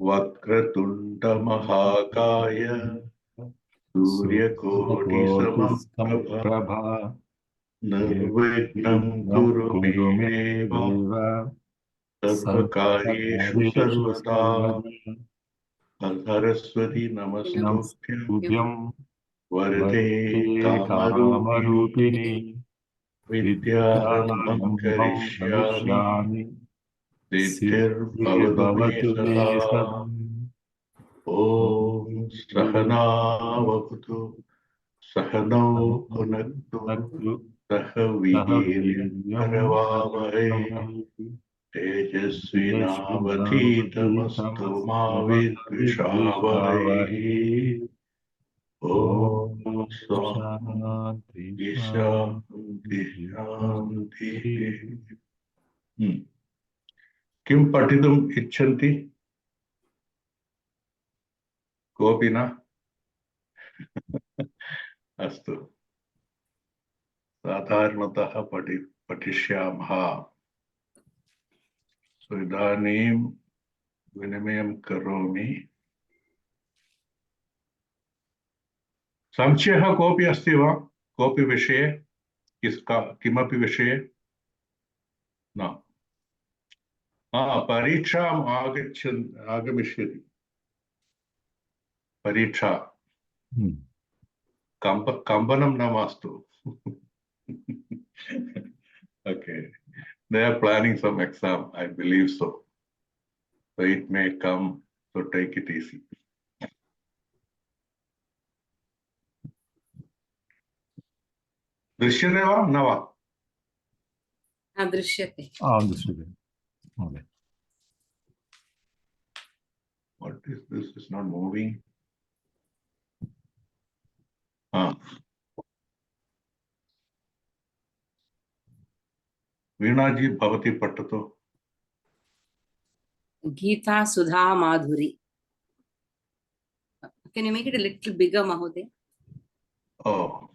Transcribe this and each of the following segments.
वक्रतुंड महाकाय सूर्यकोटिसमप्रभ प्रभा निर्विघ्नं कुरु मे कुरु मे देव देव सर्वकार्येषु सर्वकार्येषु सर्वदा सर्वदा सरस्वती नमस्तुभ्यं नमस्तुभ्यं वरदे वरदे कामरूपिणि कामरूपिणि विद्यारम्भं विद्यारम्भं करिष्यामि करिष्यामि सिद्धिर्भवतु मे सिद्धिर्भवतु मे सदा सदा ॐ सहनावतु सहनौ भुनक्तु सह सह वीर्यं वीर्यङ्करवावहै करवावहै तेजस्विनावधीतमस्तु मा विद्विषावहै विद्विषावहै ॐ ॐ शान्ति शान्ति शान्ति शान्ति शान्तिः। शान्तिः। किं पठितुम् इच्छन्ति कोऽपि न? अस्तु, साधारणतः पठिष्यामः। इदानीं विनिमयं करोमि। संशयः कोऽपि अस्ति वा? कोऽपि विषये, किमपि विषये? न। परीक्षाम् आगमिष्यति। परीक्षा कम्पनं न मास्तु। Okay, they are planning some exam, I believe so. So it may come, so take it easy. दृश्यते वा न वा? दृश्यते। दृश्यते। What is this? It's not moving. वीणाजी भवती पठतु। गीता सुधा माधुरी। Can you make it a little bigger, Mahoday? Oh.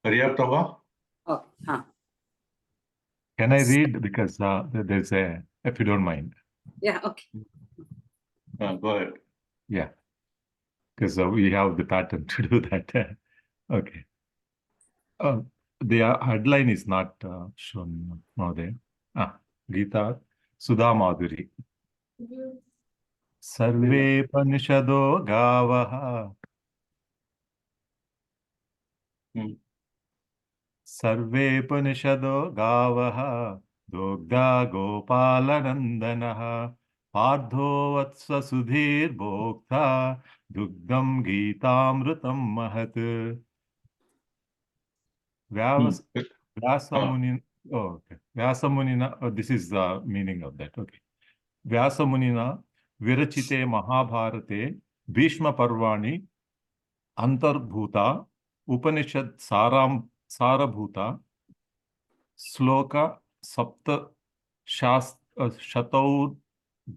पर्याप्तं वा? Okay. Can I read, because there's if you don't mind? Yeah, okay. Go ahead. Yeah, because we have the pattern to do that. Okay. The headline is not shown now there. Gita Sudha Madhuri. Sarve Panishado Gavaha. Sarve Panishado Gavaha. Dogda Gopalanandanaha. Pardho Vatsa Sudhir Bhokta. Dugdam Gitamrutam Mahat. Vyasamunina. Oh, okay. Vyasamunina. Oh, this is the meaning of that. Okay. Vyasamunina Virachite Mahabharate Bhishma Parvani Antarbhuta Upanishad Sarabhuta Sloka Sapta Shatau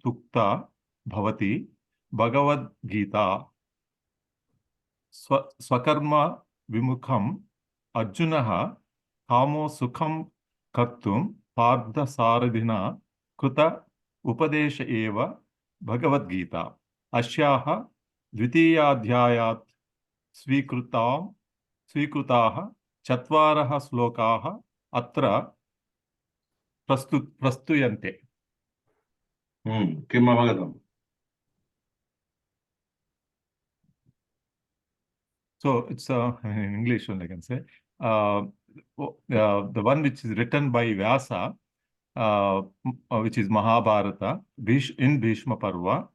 Dukta Bhavati Bhagavad Gita Swakarma Vimukham Arjunaha Kamo Sukham Kartum Pardha Saradhina Kuta Upadesha Eva Bhagavad Gita Ashyaha Dvitiyadhyayat Svikrutaha Chatvaraha Slokaha Atra Prastuyante. Kim avagatam? So it's in English only I can say. The one which is written by Vyasa, which is Mahabharata, in Bhishma Parva,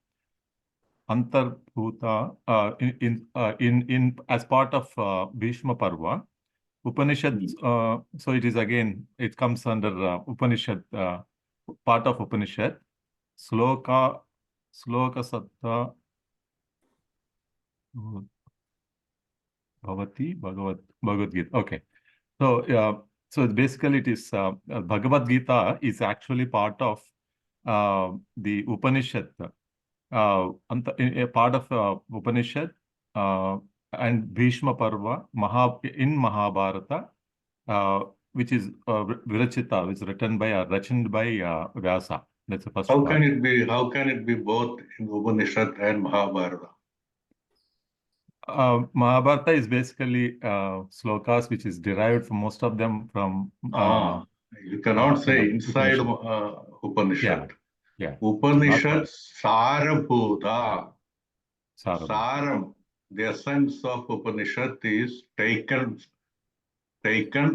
Antarbhuta, in as part of Bhishma Parva, Upanishad. So it is again, it comes under Upanishad, part of Upanishad. Sloka Satta Bhavati Bhagavad Gita. Okay. So so basically it is Bhagavad Gita is actually part of the Upanishad, a part of Upanishad, and Bhishma Parva in Mahabharata, which is Virachita, which is written by written by Vyasa. That's the first How part. can it be? How can it be both in Upanishad and Mahabharata? Mahabharata is basically slokas which is derived from most of them from You cannot say inside Upanishad. Upanishad. Yeah. Upanishad Sarabhuta. Saram. Saram, the essence of Upanishad is taken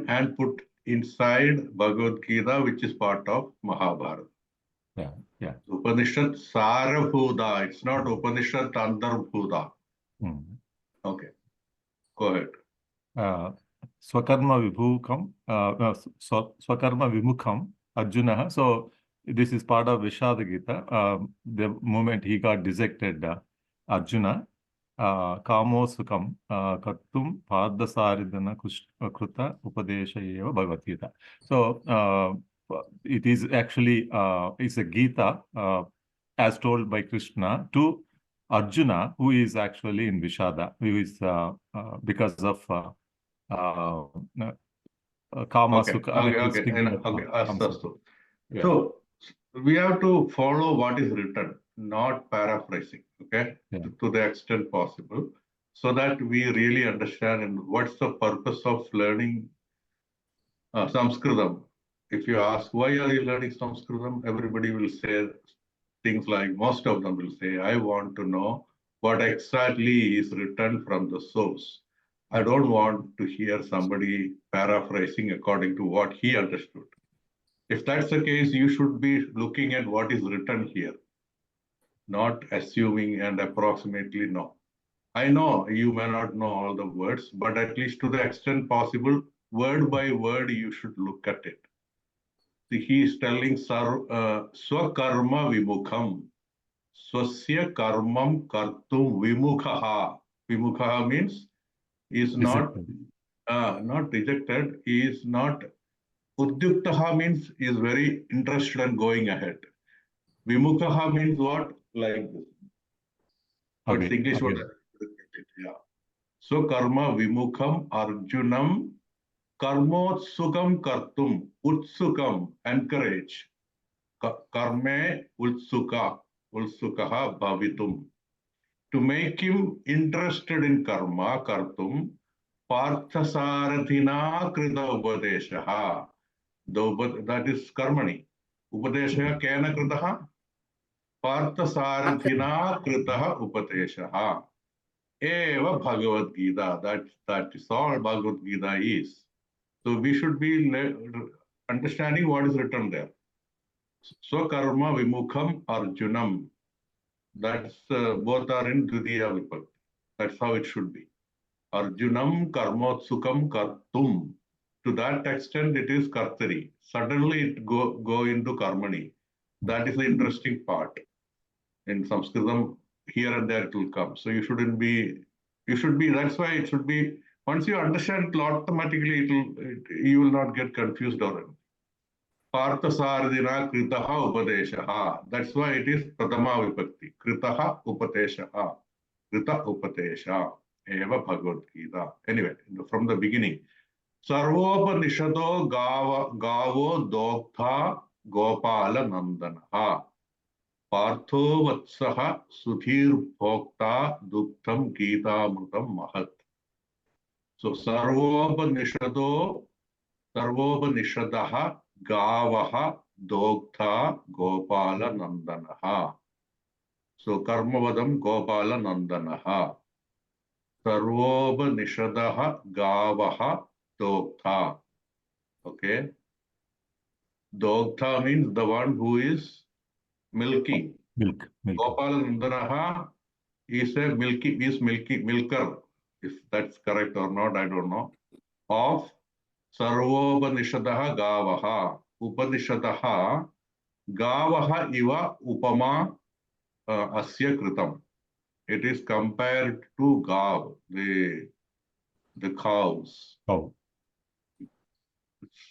and put inside Bhagavad Gita, which is part of Mahabharata. Yeah, yeah. Upanishad Sarabhuta. It's not Upanishad Andarbhuta. Okay, go ahead. Swakarma Vibhukam, Swakarma Vimukham, Arjuna. So this is part of Vishada Gita. The moment he got dejected, Arjuna, Kamo Sukam, Kartum, Pardasaridana Kruta, Upadesha Eva Bhagavad Gita. So it is actually, it's a Gita as told by Krishna to Arjuna, who is actually in Vishada, who is because of Kama Sukha. Astastu. So we have to follow what is written, not paraphrasing, okay, to the extent possible, so that we really understand and what's the purpose of learning Sanskritam. If you ask, why are you learning Sanskritam? Everybody will say things like, most of them will say, I want to know what exactly is written from the source. I don't want to hear somebody paraphrasing according to what he understood. If that's the case, you should be looking at what is written here, not assuming and approximately know. I know you may not know all the words, but at least to the extent possible, word by word, you should look at it. See, he is telling Swakarma Vimukham. Swasya karmam kartum vimukhaha. Vimukhaha means is not rejected, is not. Udyuktaha means is very interested and going ahead. Vimukhaha means what? Like this. What's English word? Yeah. So karma vimukham arjunam karmotsukam kartum. Utsukam, encourage. Karme utsukaha bhavitum. To make him interested in karma, kartum, parthasarathina krita upadeshaha. That is karmani. Upadeshaha kena kritaha? Parthasarathina kritaha upadeshaha. Eva Bhagavad Gita. That is all Bhagavad Gita is. So we should be understanding what is written there. Swakarma vimukham arjunam. That's both are in Dvitiya Vibhakti. That's how it should be. Arjunam karmotsukam kartum. To that extent, it is kartari. Suddenly it go into karmani. That is the interesting part. In Sanskritam, here and there it will come. So you should be, that's why it should be, once you understand it automatically, you will not get confused or anything. Parthasaradhina kritaha upadeshaha. That's why it is Pradama Vibhakti. Kritaha upadeshaha. Krita upadesha. Eva Bhagavad Gita. Anyway, from the beginning. Sarvopanishado gavo doktha gopala nandanaha. Partho vatsaha sudhir bhokta duktam gita mrutam mahat. So sarvopanishadaha gavaha doktha gopala nandanaha. So karmavadam gopala nandanaha. Sarvopanishadaha gavaha doktha. Okay. Doktha means the one who is milking. Milk. Gopala nandanaha is a milker. If that's correct or not, I don't know. Of Sarvopanishadaha gavaha. Upanishadaha gavaha iva upama asya kritam. It is compared to gav, the cows. Oh.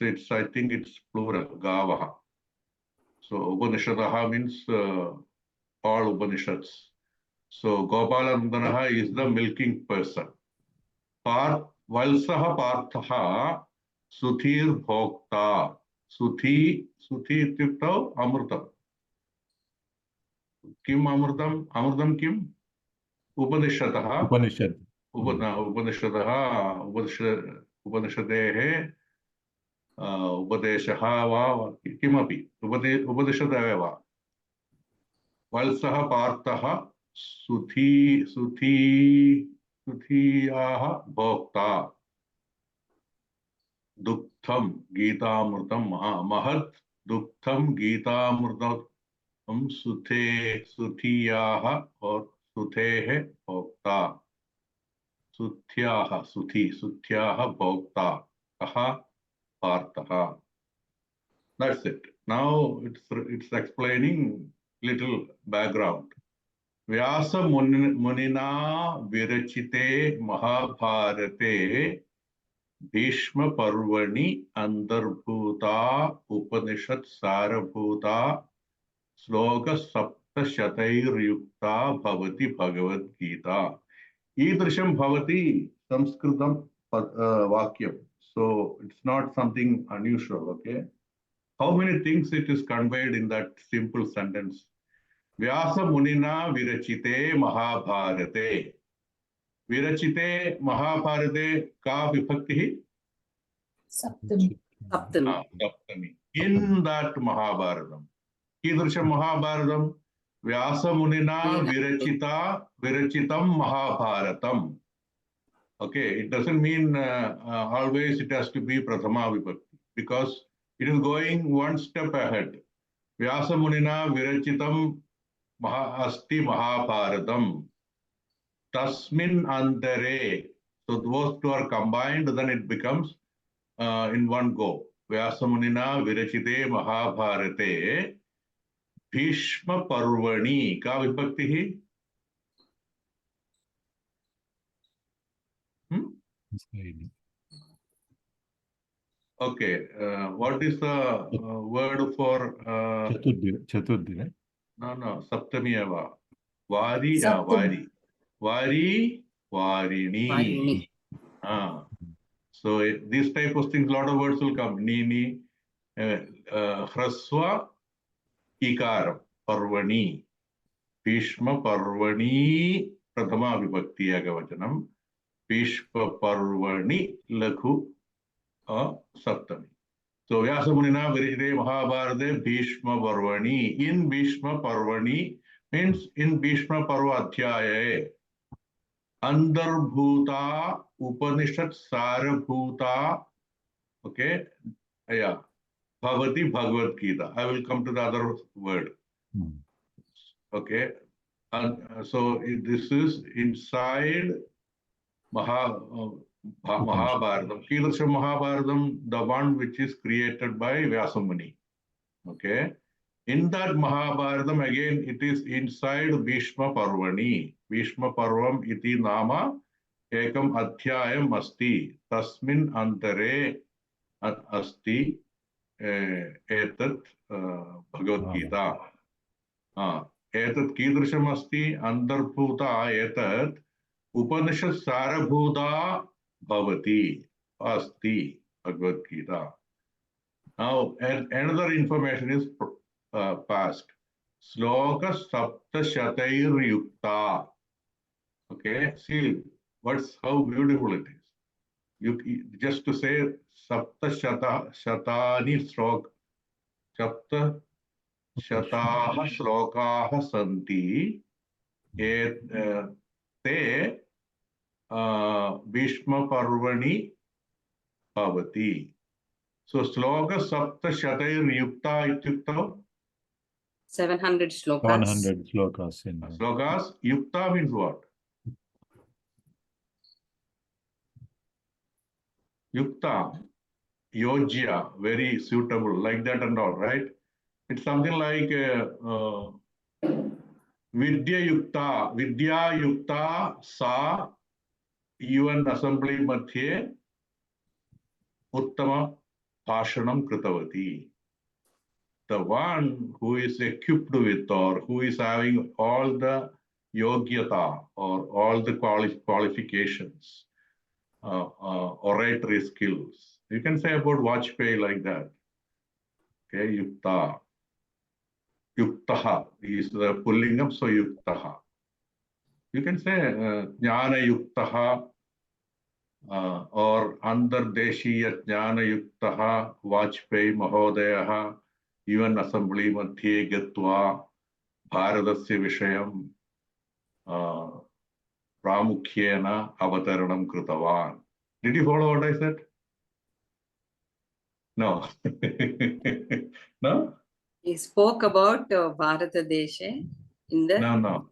I think it's plural, gavaha. So Upanishadaha means all Upanishads. So Gopalanandanaha is the milking person. वत्सः पार्थः सुधीर्भोक्ता सुधी सुधी इत्युक्तौ अमृतम् किम् अमृतम् अमृतं किम् उपनिषदः Upanishad. उपनिषदः उपनिषदेः उपदेशः वा किमपि उपनिषदेव वा वत्सः पार्थः सुधीयाः भोक्ता दुग्धं गीतामृतं महत् दुग्धं गीतामृतं सुधीयाः और सुधेः भोक्ता सुथ्याः भोक्ता कः पार्थः. That's it. Now it's explaining little background. Vyasa Munina Virachite Mahabharate Bhishma Parvani Andarbhuta Upanishad Sarabhuta Sloka Sapta Shatair-yukta Bhavati Bhagavad Gita. Idrisham Bhavati Sanskritam Vakyam. So it's not something unusual, okay? How many things it is conveyed in that simple sentence? Vyasa Munina Virachite Mahabharate. Virachite Mahabharate ka vibhakti? Saptami. Saptami. In that Mahabharatam. Kidrisham Mahabharatam. Vyasa Munina Virachitam Mahabharatam. Okay, it doesn't mean always it has to be Prathama Vibhakti because it is going one step ahead. Vyasa Munina Virachitam Asti Mahabharatam. Tasmin Antare. So those two are combined, then it becomes in one go. Vyasa Munina Virachite Mahabharate Bhishma Parvani. Ka vibhakti? Okay, what is the word for Chaturthi, right? No, Saptami eva. Vari, Vari, Varini. So these type of things, lot of words will come. Nini, Hraswa, Ikaram, Parvani, Bhishma Parvani, Prathama Vibhakti Agavachanam, Bhishma Parvani, Lakhu, Saptami. So Vyasa Munina Virachite Mahabharate Bhishma Parvani. In Bhishma Parvani means in Bhishma Parva Adhyaye. Andarbhuta Upanishad Sarabhuta. Okay. Yeah. Bhavati Bhagavad Gita. I will come to the other word. Okay. And so this is inside Mahabharatam. Kidrisham Mahabharatam, the one which is created by Vyasa Muni. Okay. In that Mahabharatam, again, it is inside Bhishma Parvani. Bhishma Parvam iti nama ekam adhyayam asti. Tasmin antare asti etat Bhagavad Gita. Etat kidrisham asti andarbhuta etat Upanishad Sarabhuta Bhavati Asti Bhagavad Gita. Now, another information is past. Sloka Sapta Shatair-yukta. Okay, see how beautiful it is. You just to say Sapta Shatani Sloka, Sapta Shataha Slokaha Santi Te Bhishma Parvani Bhavati. So Sloka Sapta Shatair-yukta ityukta 700 shlokas. 100 slokas. Slokas. Yukta means what? Yukta, Yojya, very suitable, like that and all, right? It's something like Vidya Yukta Sa UN Assembly Madhye Uttama Bhashanam Kritavati. The one who is equipped with or who is having all the yogyata or all the qualifications oratory skills. You can say about Vajpayee like that. Okay, Yukta. Yuktaha is the Pullingam, so Yuktaha. You can say Jnana Yuktaha or Andardeshiya Jnana Yuktaha Vajpayee Mahodayaha, even Assembly Madhye Gatva Bharadasya Vishayam Pramukhyena Avataranam Kritavan. Did you follow what I said? No. No? He spoke about Bharata Deshe in the. No.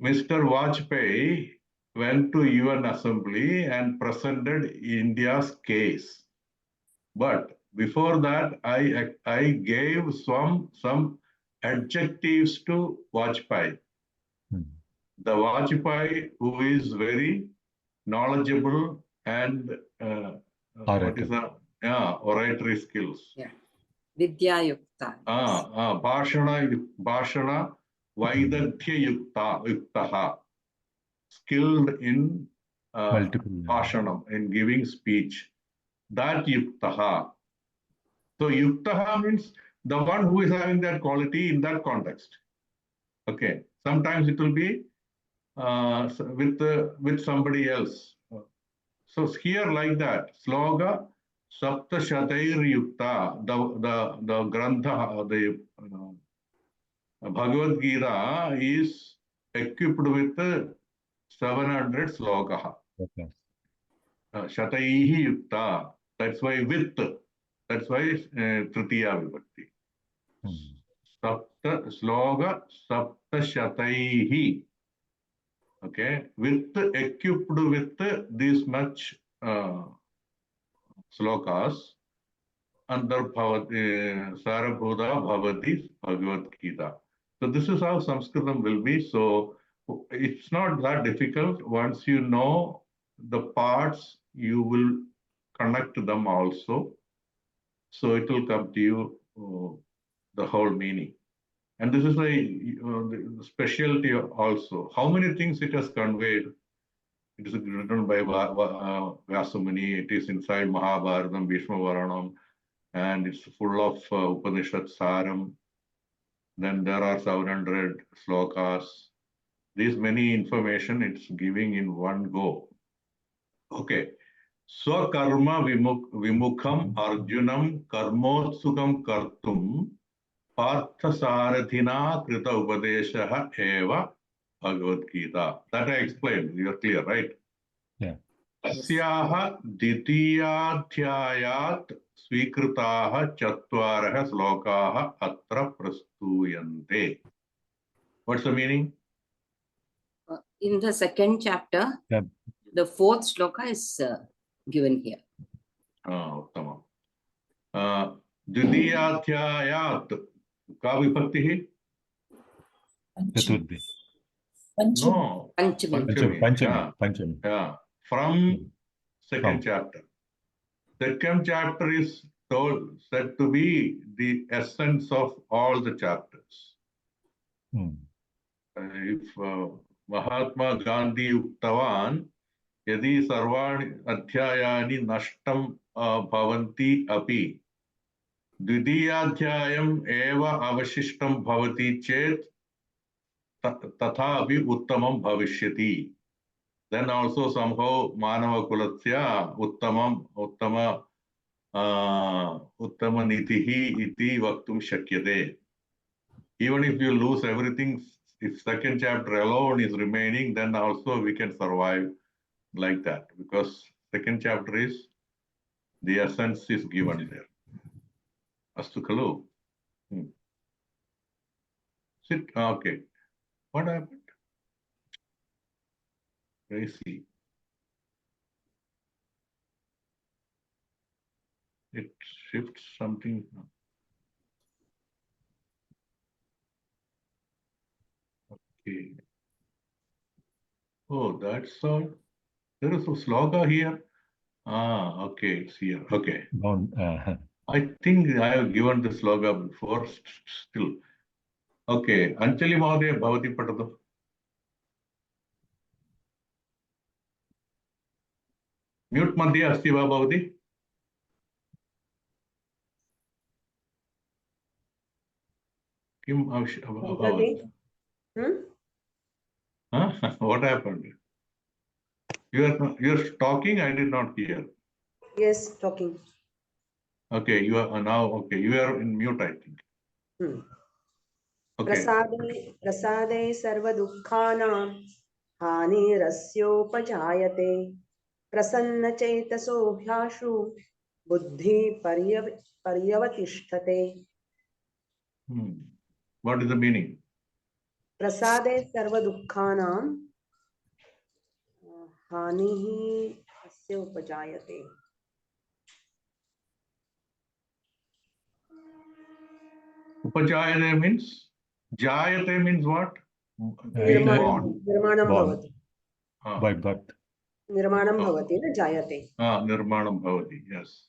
Mr. Vajpayee went to UN Assembly and presented India's case. But before that, I gave some adjectives to Vajpayee. The Vajpayee who is very knowledgeable and what is that? Oratory skills. Yeah. Vidya Yukta. Bhashana Vaidagdhya Yuktaha. Skilled in Multiple. Bhashanam, in giving speech. That Yuktaha. So Yuktaha means the one who is having that quality in that context. Okay. Sometimes it will be with somebody else. So here like that, Sloga Sapta Shatair Yukta, the Grantha, the Bhagavad Gita is equipped with 700 slokaha. Okay. Shataihi Yukta. That's why with. That's why Tritiya Vibhakti. Sapta Sloga Sapta Shataihi. Okay. Equipped with this much slokas. Andar Bhavati Sarabhuda Bhavati Bhagavad Gita. So this is how Sanskritam will be. So it's not that difficult. Once you know the parts, you will connect them also. So it will come to you the whole meaning. And this is the specialty also. How many things it has conveyed? It is written by Vyasamuni. It is inside Mahabharatam, Bhishma Varanam, and it's full of Upanishad Saram. Then there are 700 slokas. This many information it's giving in one go. Okay. Swakarma vimukham arjunam karmotsukam kartum parthasarathina krita upadeshaha eva Bhagavad Gita. That I explained. You are clear, right? Yeah. Asyaha ditiyadhyayat svikritaha chatvaraha slokaha atra prastuyante. What's the meaning? In the second chapter, Yeah. the fourth sloka is given here. Uttamam. Ditiyadhyayat ka vibhaktihi? Chaturthi. No. Panchami. Panchami. Yeah. From second chapter. Second chapter is said to be the essence of all the chapters. If Mahatma Gandhi uktavan, yadi sarvani adhyayani nashtam bhavanti api, dvidiyadhyayam eva avashishtam bhavati chet tatha api uttamam bhavishyati. Then also somehow Manava Kulasya Uttama Nitihi iti vaktum shakyate. Even if you lose everything, if second chapter alone is remaining, then also we can survive like that, because second chapter is the essence is given there. Astu khalu. Sit. Okay. What happened? Crazy. It shifts something. Okay. Oh, that's all. There is a sloka here. Okay, it's here. Okay. I think I have given the sloka before still. Okay. Anjali Mahodaya Bhavati Patadu. Mute मध्ये अस्ति वा भवति? किम् अभवत्? What happened? You're talking, I did not hear. Yes, talking. Okay, you are now, okay, you are in mute, I think. Okay. प्रसादे सर्वदुःखानां हानिरस्योपजायते प्रसन्नचेतसो ह्याशु बुद्धि पर्यवतिष्ठते. What is the meaning? प्रसादे सर्वदुःखानां हानिः अस्य उपजायते. Upajayate means, jayate means what? Being Enter- born. निर्माणं Born. भवति. by birth. निर्माणं भवति न जायते. Nirmanam bhavati, yes.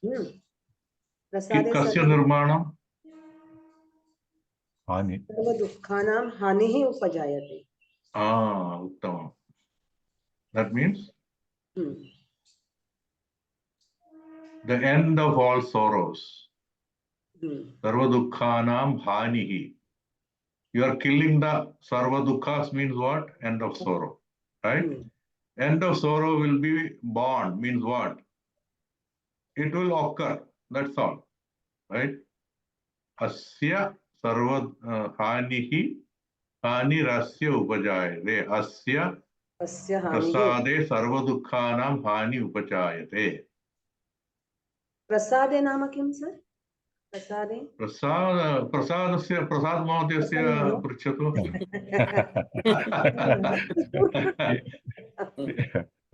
प्रसादे Kasya nirmanam? Hani. सर्वदुःखानां हानिः उपजायते. Uttamam. That means the end of all sorrows. Sarva dukkhanam hanihi. You are killing the sarva dukkhas means what? End of sorrow, right? End of sorrow will be born means what? It will occur. That's all, right? Asya sarva hanihi hanirasya upajayate. Asya अस्य हानिः. prasade sarva dukkhanam hani upajayate. प्रसादे नाम किं sir? प्रसादे प्रसाद महोदयस्य पृच्छतु.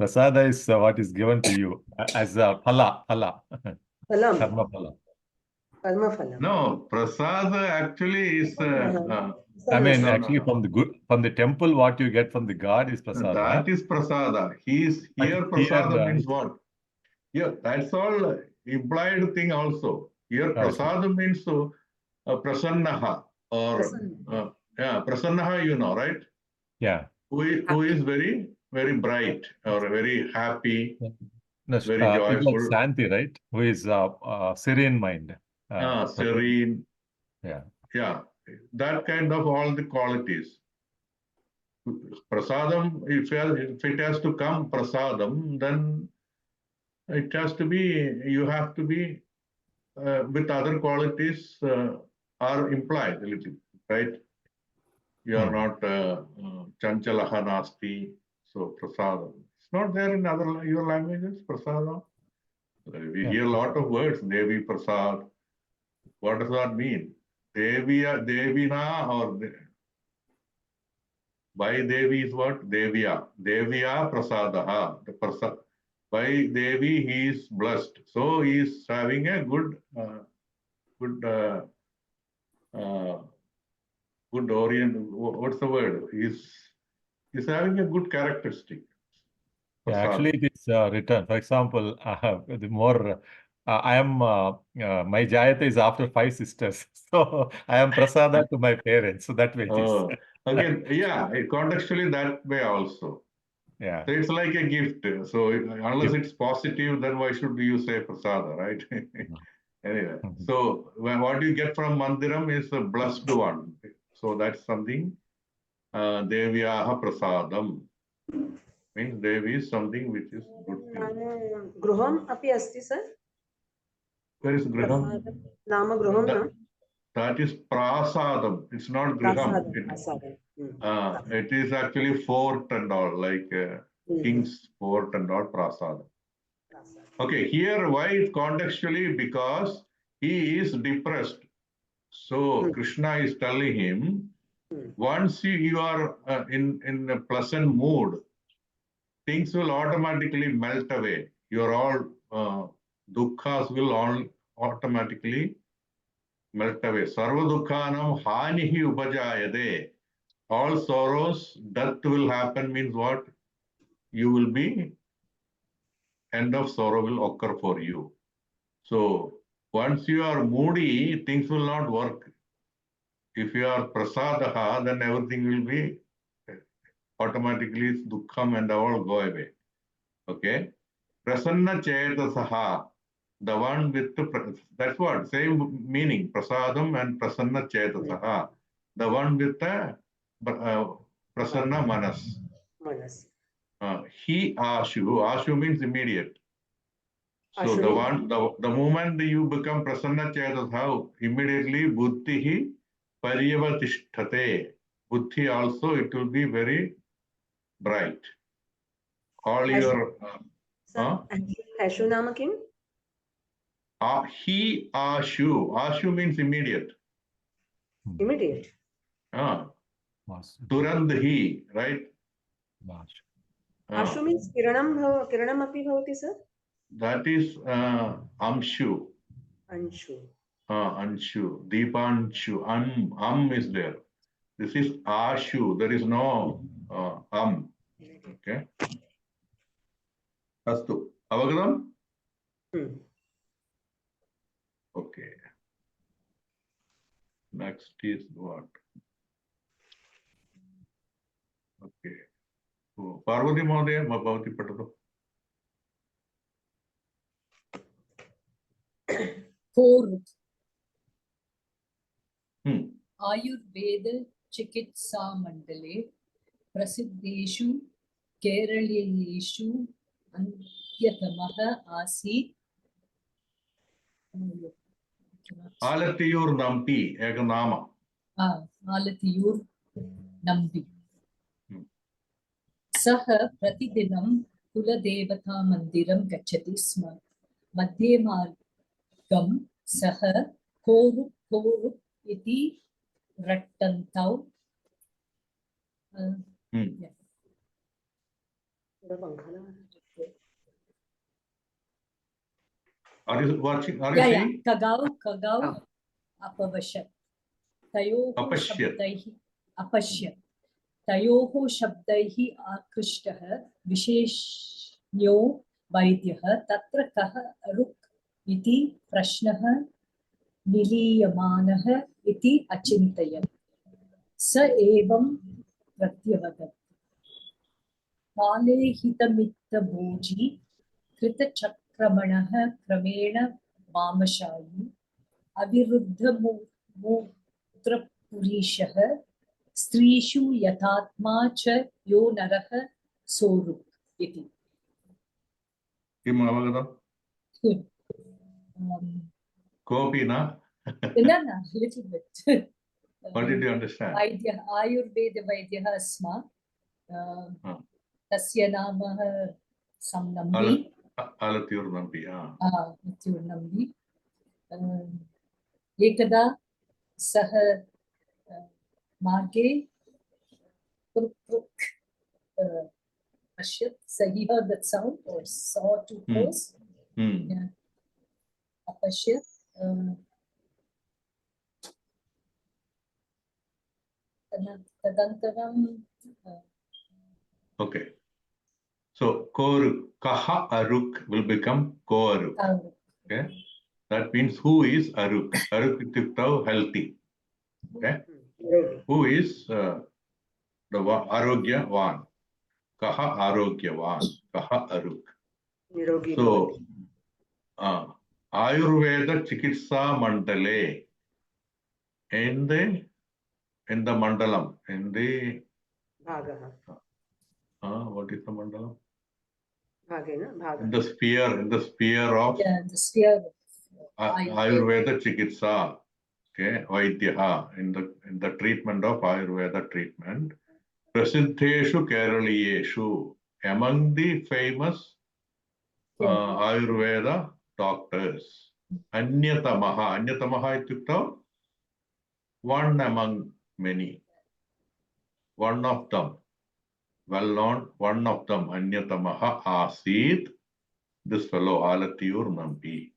Prasada is what is given to you as a phala. Karma phala. कर्मफलम्. No, prasad actually is. I mean, actually, from the temple, what you get from the god is prasada. That is prasada. Here prasada means what? Yeah, that's all implied thing also. Here prasada means prasannaha or prasannaha, you know, right? Yeah. Who is very, very bright or very happy, No, very it's joyful. like Santi, right? Who is serene mind. Serene. Yeah. Yeah, that kind of all the qualities. Prasadam, if it has to come prasadam, then it has to be, you have to be with other qualities are implied a little, right? You are not chanchalaha nasti, so prasadam. It's not there in your languages, prasadam. We hear a lot of words, Devi Prasad. What does that mean? Devina or by Devi is what? Devya. Devya Prasadaha. By Devi he is blessed. So he is having a good orient. What's the word? He's having a good characteristic. Yeah, actually, it is written. For example, the more I am my Jayata is after 5 sisters, so I am prasada to my parents. So that way it is. Again, yeah, contextually that way also. Yeah. So it's like a gift. So unless it's positive, then why should you say prasada, right? Anyway, so what you get from mandiram is a blessed one. So that's something. Devyaha prasadam means Devi is something which is good thing. गृहम् अपि अस्ति sir? Where is griham? नाम गृहं न? That is prasadam. It's not griham. It is actually fort and all, like king's fort and all, prasadam. Okay, here why contextually? Because he is depressed. So Krishna is telling him, once you are in a pleasant mood, things will automatically melt away. Your all dukkhas will all automatically melt away. Sarva dukkhanam hanihi upajayade. All sorrows, death will happen means what? You will be, end of sorrow will occur for you. So once you are moody, things will not work. If you are prasadaha, then everything will be automatically dukkham and all go away. Okay. Prasanna Chetasaha, the one with the, that's what, same meaning, Prasadam and Prasanna Chetasaha, the one with the Prasanna Manas. Manas. He Ashu means immediate. So the Ashu one, the moment you become Prasanna Chetasaha, immediately Buddhihi Paryavatishthate. Buddhi also, it will be very bright. All Ashu. your Sir, Ashu नाम किम? he Ashu means immediate. Immediate. Turand he, right? Ashu means kiranam api bhavati, sir? That is Amshu. Anshu. Anshu. Deepanshu. Is there. This is Ashu. There is no Okay. Astu. Avagatam? Okay. Next is what? Okay. So, Parvati Mahodaya, Bhavati Patatu. Koruk. Hmm. Ayurveda Chikitsa Mandale Prasiddeshu Keraliyeshu Antyatamaha Asi Alatiyur Nampi, Eganama. Alatiyur Nambi. सः प्रतिदिनं कुलदेवता मन्दिरं गच्छति स्म मध्ये मार्गं सः कोरुक् इति रट्टन्तौ Are you watching? Are you seeing? कगौ अपश्यत् तयोः शब्दैः आकृष्टः विशेषज्ञो वैद्यः तत्र कः रुक् इति प्रश्नः निलीयमानः इति अचिन्तयत् स एवं प्रत्यवदत् काले हितमित्तभोजी कृतचक्रमणः क्रमेण वामशायी अविरुद्धमूत्रपुरीशः स्त्रीषु यथात्मा च यो नरः सोरुक् इति. Kim Avagatam? Kopi na? No, little bit. What did you understand? Ayurveda Vaidyaha Asma. Tasya Namah Samnambi. Alatiyur Nampi. Alatiyur Nambi. Ekada Sah Marge Ashyat. So he heard that sound or saw too close. Yeah. Apashyat. Tadantaram. Okay. So Koruk, Kaha Aruk will become Koruk. Okay. That means who is Aruk? Aruk ityuktau healthy. Okay. Who is the Arogyavan? Kaha Arogyavan. Kaha Aruk. So Ayurveda Chikitsa Mandale in the mandalam, in the what is the mandalam? In the sphere of Ayurveda Chikitsa, okay, Vaidyaha, in the treatment of Ayurveda treatment, Prasiddheshu Keraliyeshu, among the famous Ayurveda doctors, Anyatamaha ityukta, one among many, one of them, well known, one of them, Anyatamaha Asit, this fellow Alatiyur Nampi.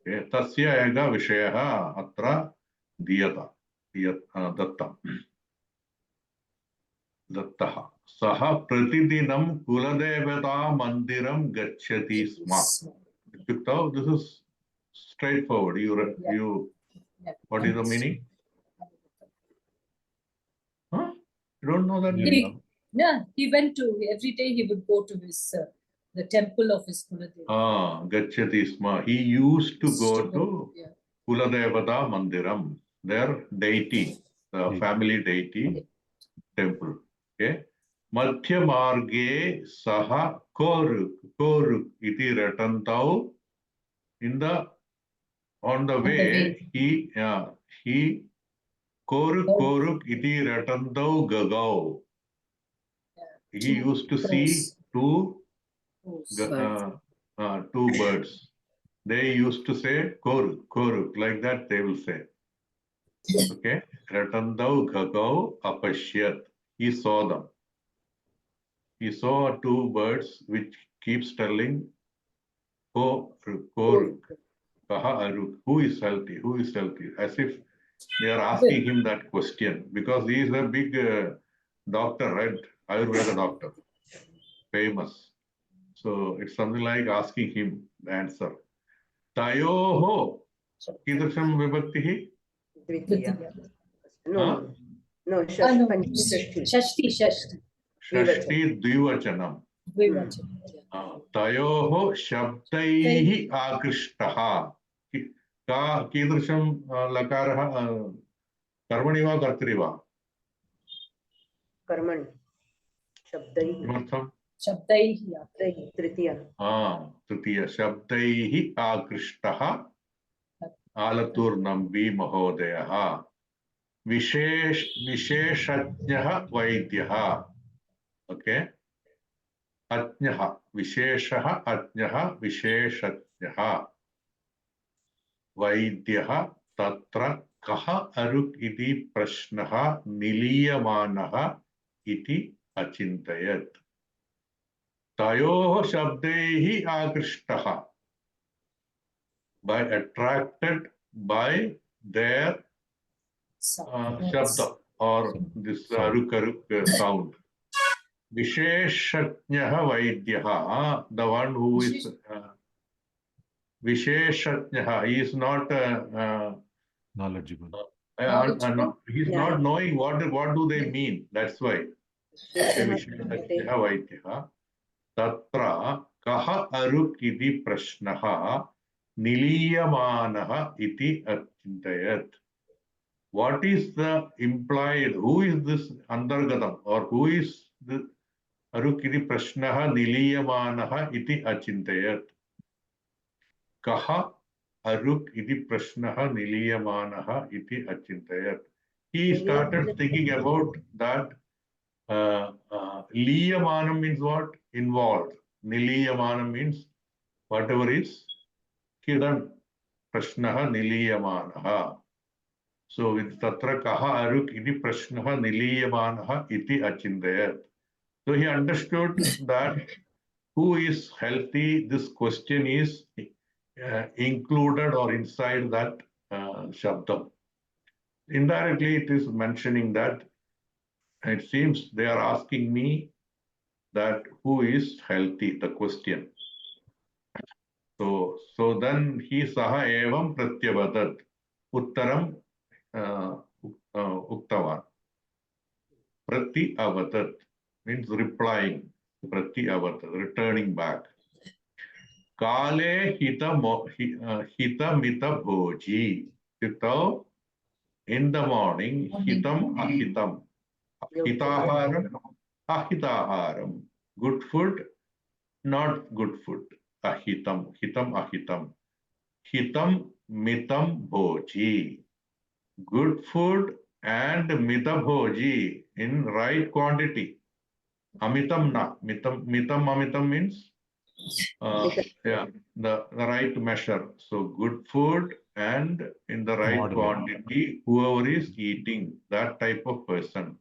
Okay. Tasya ega vishayaha atra diyata, dattam. Dattaha. Saha pratidinam kuladevata mandiram gacchati sma. This is straightforward. What is the meaning? Huh? You don't know that meaning? Yeah, he went to, every day he would go to his The temple of his Kuladeva. Gacchati sma. He used to go to Yeah. Kuladevata Mandiram, their deity, the Yeah. family deity temple. Okay. Madhya Marge Saha Koruk iti ratantau. In the on the way, he Koruk iti ratantau gagau. He used to see two birds. They used to say koruk, like that they will say. Okay. Ratandau gagau apashyat. He saw them. He saw two birds which keeps telling koruk, kaha aruk, who is healthy, as if they are asking him that question, because he is a big doctor, right? Ayurveda doctor, famous. So it's something like asking him the answer. Tayoho kidrusham vibhaktihi? Dvitiya. Huh? No, No, Panchmi Shashti. Shashti Dvivachanam. Dvivachanam. Tayoho shabdaihi akrishtaha. Kidrusham lakaraha karmani va kartri va? Karman. Shabdaihi. Kimartham? Shabdaihi. Tritiya. Tritiya. Shabdaihi akrishtaha Alatur Nambi Mahodayaha. Visheshatnyaha Vaidyaha. Okay. Atnyaha. Visheshaha Atnyaha Visheshatnyaha. Vaidyaha Tatra Kaha Aruk iti Prashnaha Niliyamanaha iti Achintayat. Tayoho Shabdehi Akrishtaha. By attracted by their shabda or this aruk sound. Visheshatnyaha Vaidyaha, the one who is Visheshatnyaha, he is not Knowledgeable. he is not knowing what do they mean. That's why. Visheshatnyaha Vaidyaha. Tatra kaha aruk iti prashnaha niliyamanaha iti achintayat. What is the implied? Who is this andargadam, or who is the aruk iti prashnaha niliyamanaha iti achintayat? Kaha aruk iti prashnaha niliyamanaha iti achintayat. He started thinking about that. Liyamanam means what? Involved. Niliyamanam means whatever is hidden. Prashnaha niliyamanaha. So with tatra kaha aruk iti prashnaha niliyamanaha iti achindayat. So he understood that who is healthy, this question is included or inside that shabdam. Indirectly it is mentioning that it seems they are asking me that who is healthy, the question. So then he saha evam pratyavadat. Uttaram uktavan. Prati avatat means replying. Prati avatat, returning back. Kale hita mita bhoji. So in the morning, hitam ahitam. Hitaharam, ahitaharam. Good food, not good food. Ahitam, hitam, ahitam. Hitam, mitam, bhoji. Good food and mita bhoji in right quantity. Amitam na. Mitam, amitam means the right measure. So good food and in the right Moderate. quantity, whoever is eating, that type of person.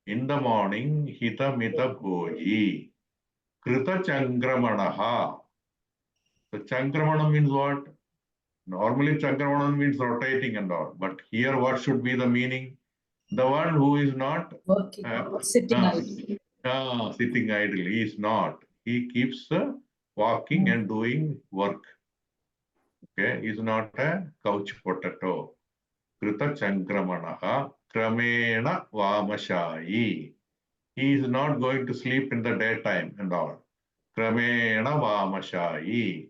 In the morning, hita mita bhoji. Krita changramanaha. So changramana means what? Normally changramana means rotating and all. But here what should be the meaning? The one who is not Working, sitting idle. Sitting idle. He is not. He keeps walking and doing work. Okay, he is not a couch potato. Krita changramanaha kramena vamashayi. He is not going to sleep in the daytime and all. kramena vamashayi.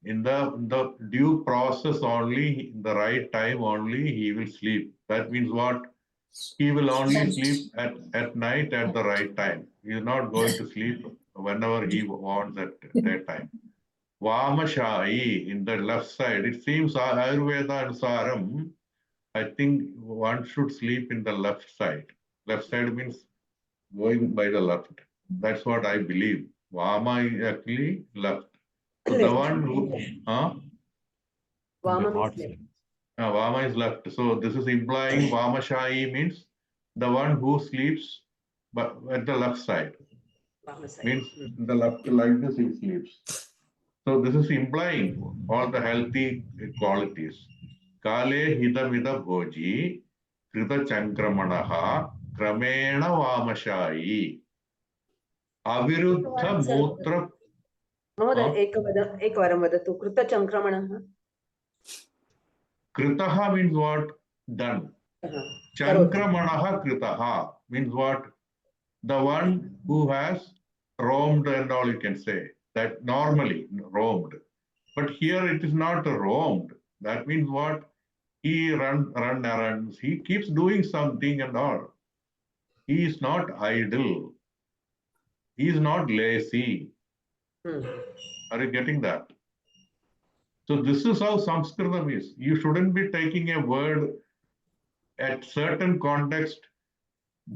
In the due process only, in the right time only, he will sleep. That means what? He will only sleep at night at the right time. He is not going to sleep whenever he wants at that time. Vamashayi, in the left side, it seems Ayurveda Anusaram, I think one should sleep in the left side. Left side means going by the left. That's what I believe. Vama is actually left. So the one who, Vama Hot means left. Vama is left. So this is implying Vamashayi means the one who sleeps but at the left side. Vama side. Means the left, like this he sleeps. So this is implying all the healthy qualities. Kale hidamida bhoji krita chankramanaha kramena vamashayi aviruddha mutra. महोदय एकवारं वदतु कृतचङ्क्रमणः Kritaha means what? Done. Chankramanaha kritaha means what? The one who has roamed and all, you can say. That normally roamed. But here it is not roamed. That means what? He run errands. He keeps doing something and all. He is not idle. He is not lazy. Are you getting that? So this is how Sanskritam is. You shouldn't be taking a word at certain context.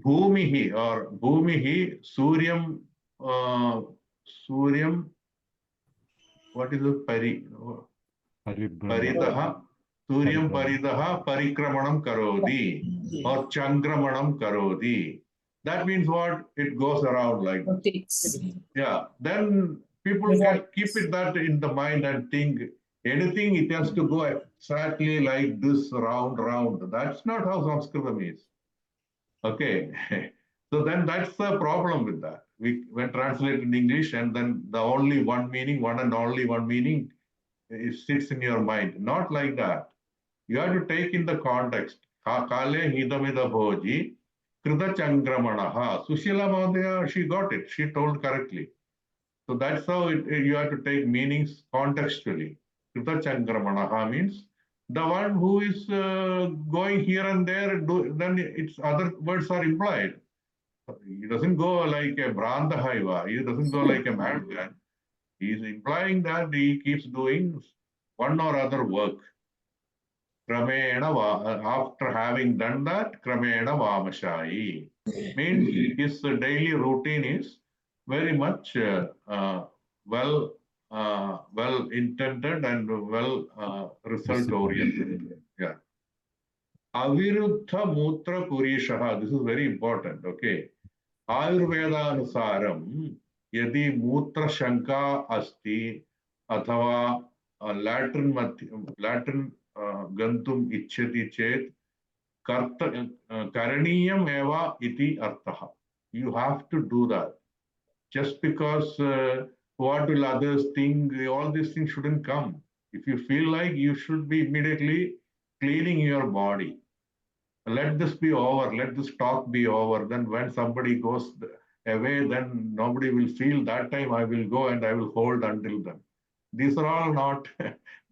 Bhumihi or Bhumihi, Suryam, Suryam, what is it? Paridaha, Suryam Paridaha Parikramanam Karodi or Chankramanam Karodi. That means what? It goes around like that. Rotates. Yeah, then people can keep it that in the mind and think anything it has to go exactly like this round. That's not how Sanskritam is. Okay, so then that's the problem with that. When translated in English and then the only one meaning, one and only one meaning, it sits in your mind. Not like that. You have to take in the context. Kale hidamida bhoji krita chankramanaha. Sushila Madhya, she got it. She told correctly. So that's how you have to take meanings contextually. Krita chankramanaha means the one who is going here and there, then its other words are implied. He doesn't go like a Brandahaiva. He doesn't go like a madman. He is implying that he keeps doing one or other work. Kramena, after having done that, Kramena Vamashayi. Means his daily routine is very much well intended and well result oriented. Yeah. Aviruddha Mutra Purishaha. This is very important. Okay. Ayurveda Anusaram, Yadi Mutra Shanka Asti, Athava Latin Gantum Ichchati Chet, Karaniyam Eva Iti Arthaha. You have to do that. Just because what will others think, all these things shouldn't come. If you feel like, you should be immediately cleaning your body. Let this be over, let this talk be over. Then when somebody goes away, then nobody will feel that time I will go and I will hold until then. These are all not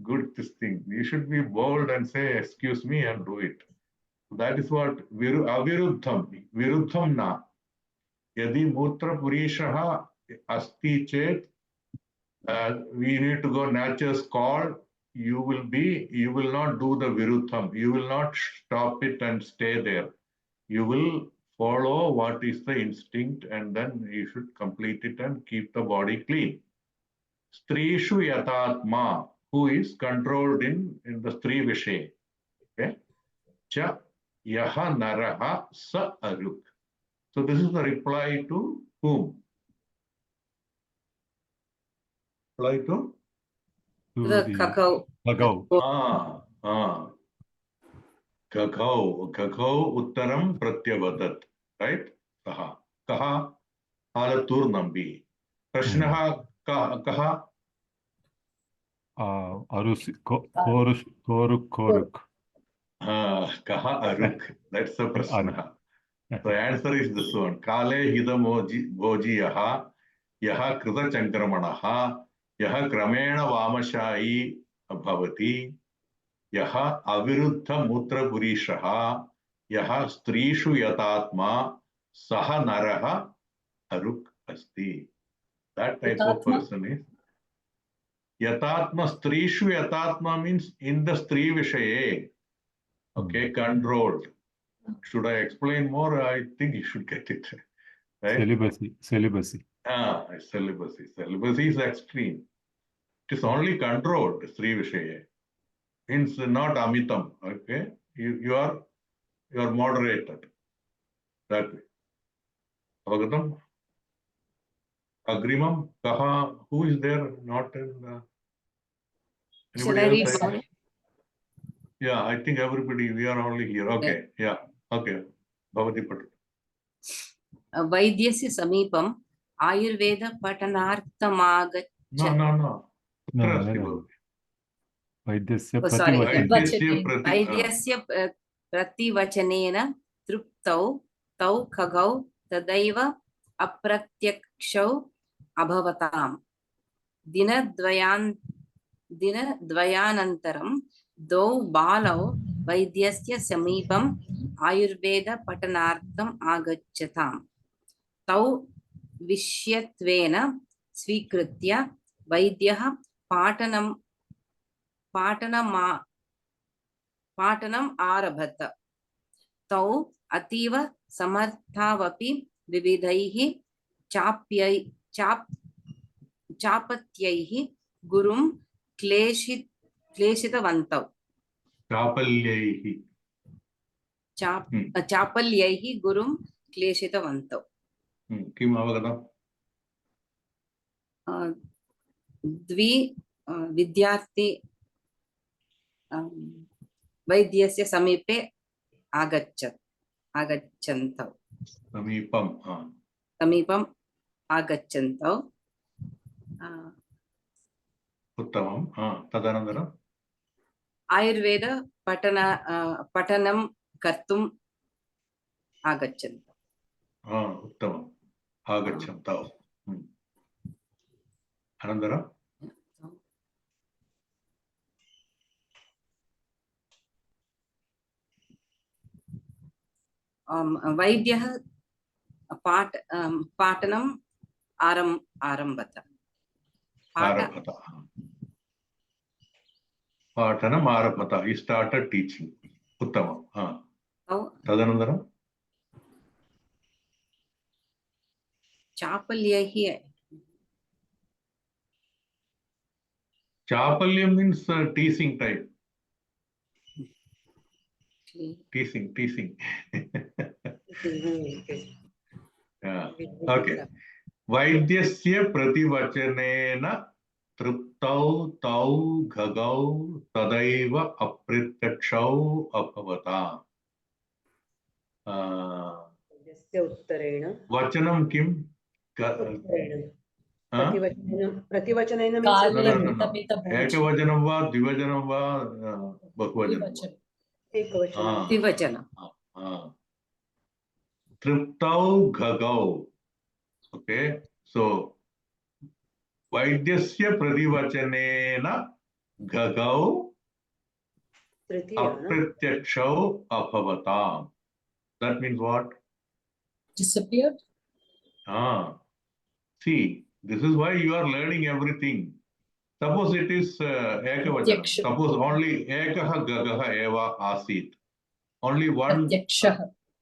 good things. You should be bold and say, excuse me, and do it. That is what viruddham na. Yadi mutra purishaha asti chet, we need to go nature's call. You will not do the viruddham. You will not stop it and stay there. You will follow what is the instinct and then you should complete it and keep the body clean. Strishu yatatma, who is controlled in the Stri Vishay. Okay. Cha yaha naraha sa aruk. So this is the reply to whom? Reply to? The Kakao. Kakao. Kakao uttaram pratyabadat. Right? Kaha Alatur Nambi. Prashnaha kaha? Arusi, Koruk. Kaha aruk. That's the prashnaha. The answer is this one. Kale hidam bhojiyaha यः कृतचङ्क्रमणः, यः क्रमेण वामशायी भवति, यः अविरुद्धमूत्रपुरीषः, यः स्त्रीषु यतात्मा, सः नरः अरुक् अस्ति. That type of Yatatma? person is yatatma. Strishu yatatma means in the stri vishaye. Okay, controlled. Should I explain more? I think you should get it. Right? Celibacy. Celibacy. Celibacy is extreme. It is only controlled, stri vishaye. Means not amitam. Okay, you are moderated. That way. Avagatam? Agrimam? Kaha? Who is there? Not in Shall anybody I read else? more? Yeah, I think everybody, we are only here. Okay, yeah, okay. Bhavati Patel. वैद्यस्य समीपम् Ayurveda पठनार्थमागच्छ. No. No, Kutra asti no. bhavati? Vaidyasya Oh, sorry. prativachanam. Vaidyasya वैद्यस्य प्रतिवचनेन तृप्तौ तौ खगौ तदैव अप्रत्यक्षौ अभवताम्. दिनद्वयानन्तरं द्वौ बालौ वैद्यस्य समीपम् आयुर्वेद पठनार्थम् आगच्छताम्. तौ विषयत्वेन स्वीकृत्य वैद्यः पाठनम् आरभत. तौ अतीव समर्थावपि विविधैः चापत्यैः गुरुं क्लेशितवन्तौ. चापल्यैः गुरुं क्लेशितवन्तौ. Kim avagatam? द्वि विद्यार्थी वैद्यस्य समीपे आगच्छन्तौ. समीपम् आगच्छन्तौ. उत्तमं. तदनन्तरम् आयुर्वेद पठनं कर्तुम् आगच्छन्तौ. उत्तमम्. आगच्छन्तौ. अनन्तरं वैद्यः पाठनम् आरम्भत. पाठनम् आरभत. He started teaching. उत्तमं. तदनन्तरं चापल्यं means teasing type. Teasing. Yeah. Okay. वैद्यस्य प्रतिवचनेन तृप्तौ तौ खगौ तदैव अप्रत्यक्षौ अभवताम्. उत्तरेण वचनं किम्? प्रतिवचनेन एकवचनं वा द्विवचनं वा बहुवचनं? द्विवचनं. तृप्तौ खगौ. Okay, so वैद्यस्य प्रतिवचनेन खगौ अप्रत्यक्षौ अभवताम्. That means what? Disappeared? See, this is why you are learning everything. Suppose it is ekavachanam. Suppose only ekah gagah eva asit. Only one.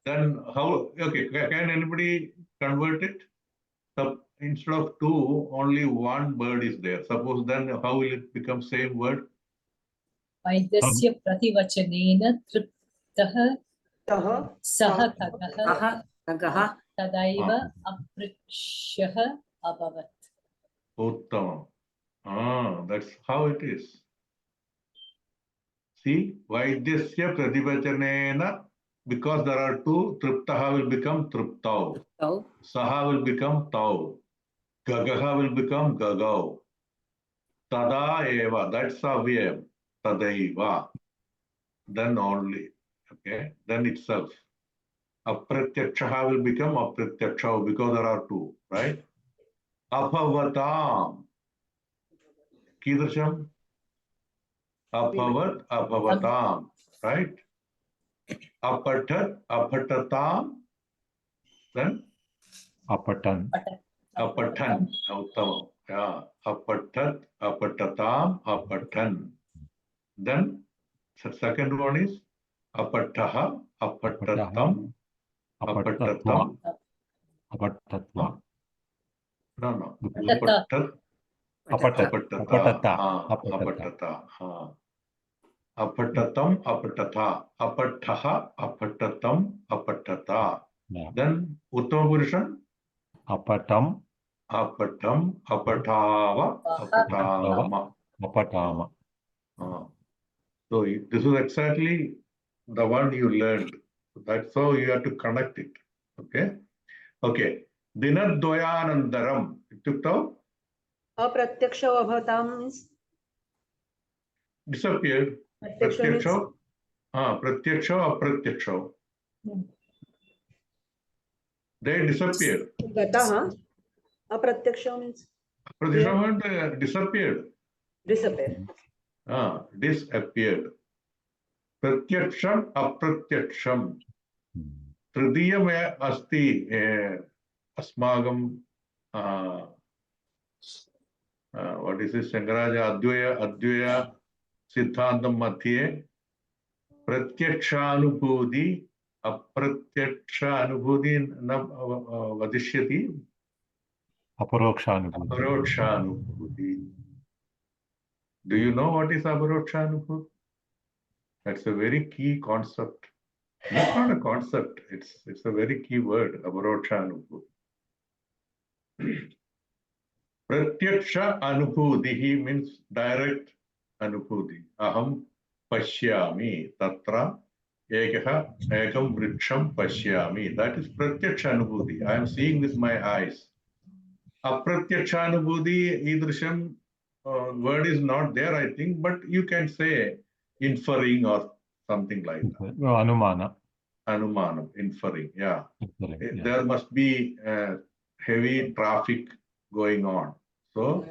Then how? Okay, can anybody convert it? Instead of two, only one bird is there. Suppose then how will it become same word? वैद्यस्य प्रतिवचनेन तृप्तः सः खगः तदैव अपृच्छः अभवत्. Uttamam. That's how it is. See, Vaidyasya prativachanena, because there are two, Triptaha will become Triptau. Saha will become Tau. Gagaha will become Gagau. Tada eva, that's avyayam. Tadaiva. Then only. Okay, then itself. Apratyakshaha will become Apratyakshav because there are two, right? Abhavatam. Kidrisham? Abhavat, abhavatam. Right? Apatat, apatatam. Then? Apatan. Apatan. Uttamam. Yeah. Apatat, apatatam, apatan. Then, the second one is apataha, apatatam, apatatam. Apatatva. No. Apatata. Apatat, Apatata. apatata. Apatatam, apatata. Apataha, apatatam, apatata. Yeah. Then, Uttama Purusha? Apatam. Apatam, apatava, apatama. Apatama. So this is exactly the one you learned. That's how you have to connect it. Okay. Dinadvayanandaram. Itukto? अप्रत्यक्ष अभवताम means Disappeared. प्रत्यक्ष means Pratyaksha. Pratyaksha, apratyaksha. They disappeared. गतः अप्रत्यक्ष means Pratyaksha disappeared. disappear. Disappeared. Pratyaksham, apratyaksham. Tridiyam asti asmagam. What is this? Shankaraja Advaya Siddhantam Madhye Pratyakshanubhudi Apratyakshanubhudi na vadishyati Aparokshanubhuti. Aparokshanubhudi. Do you know what is Aparokshanubhudi? That's a very key concept. It's not a concept, it's a very key word, Aparokshanubhudi. Pratyaksha anubhudihi means direct anubhuti. Aham pashyami tatra ekam vriksham pashyami. That is pratyaksha anubhuti. I am seeing with my eyes. Apratyaksha anubhuti idrisham word is not there, I think, but you can say inferring or something like that. Anumana. Anumanam, inferring, yeah. Yeah. There must be heavy traffic going on. So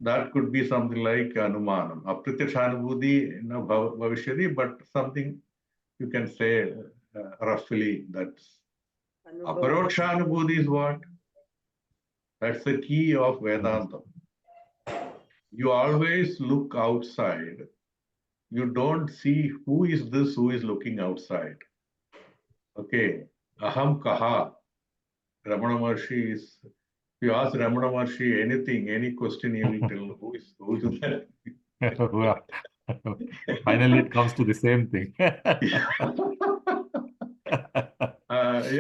that could be something like Anumanam. Apratyakshanubhuti na bhavishyati, but something you can say roughly that's. Aparokshanubhuti is what? That's the key of Vedanta. You always look outside. You don't see who is this who is looking outside. Okay. Aham kaha. Ramana Maharshi is. If you ask Ramana Maharshi anything, any question, he will tell who is that. Finally, it comes to the same thing.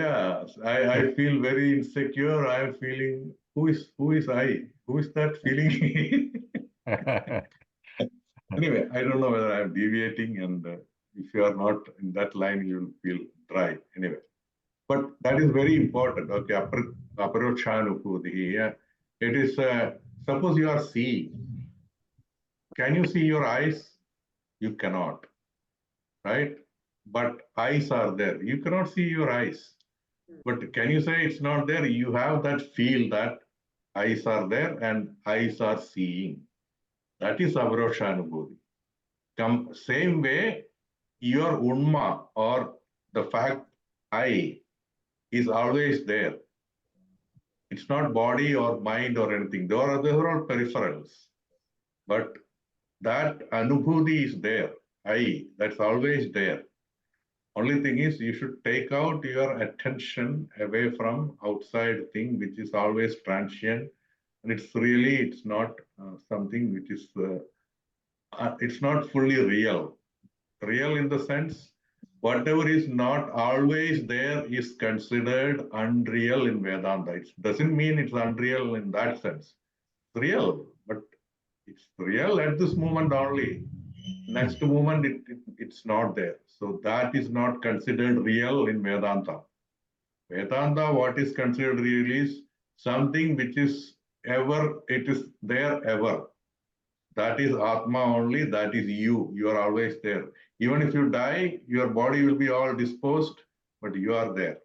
Yeah, I feel very insecure. I am feeling who is I? Who is that feeling? Anyway, I don't know whether I am deviating, and if you are not in that line, you will feel dry. Anyway, but that is very important. Okay, aparokshanubhuti. Yeah, it is. Suppose you are seeing. Can you see your eyes? You cannot, right? But eyes are there. You cannot see your eyes. But can you say it's not there? You have that feel that eyes are there and eyes are seeing. That is aparokshanubhuti. Same way, your unma or the fact I is always there. It's not body or mind or anything. Those are all peripherals. But that anubhuti is there. I, that's always there. Only thing is you should take out your attention away from outside thing, which is always transient. And it's not something which is, it's not fully real. Real in the sense, whatever is not always there is considered unreal in Vedanta. It doesn't mean it's unreal in that sense. It's real, but it's real at this moment only. Next moment, it's not there. So that is not considered real in Vedanta. Vedanta, what is considered real is something which is ever, it is there ever. That is Atma only, that is you. You are always there. Even if you die, your body will be all disposed, but you are there.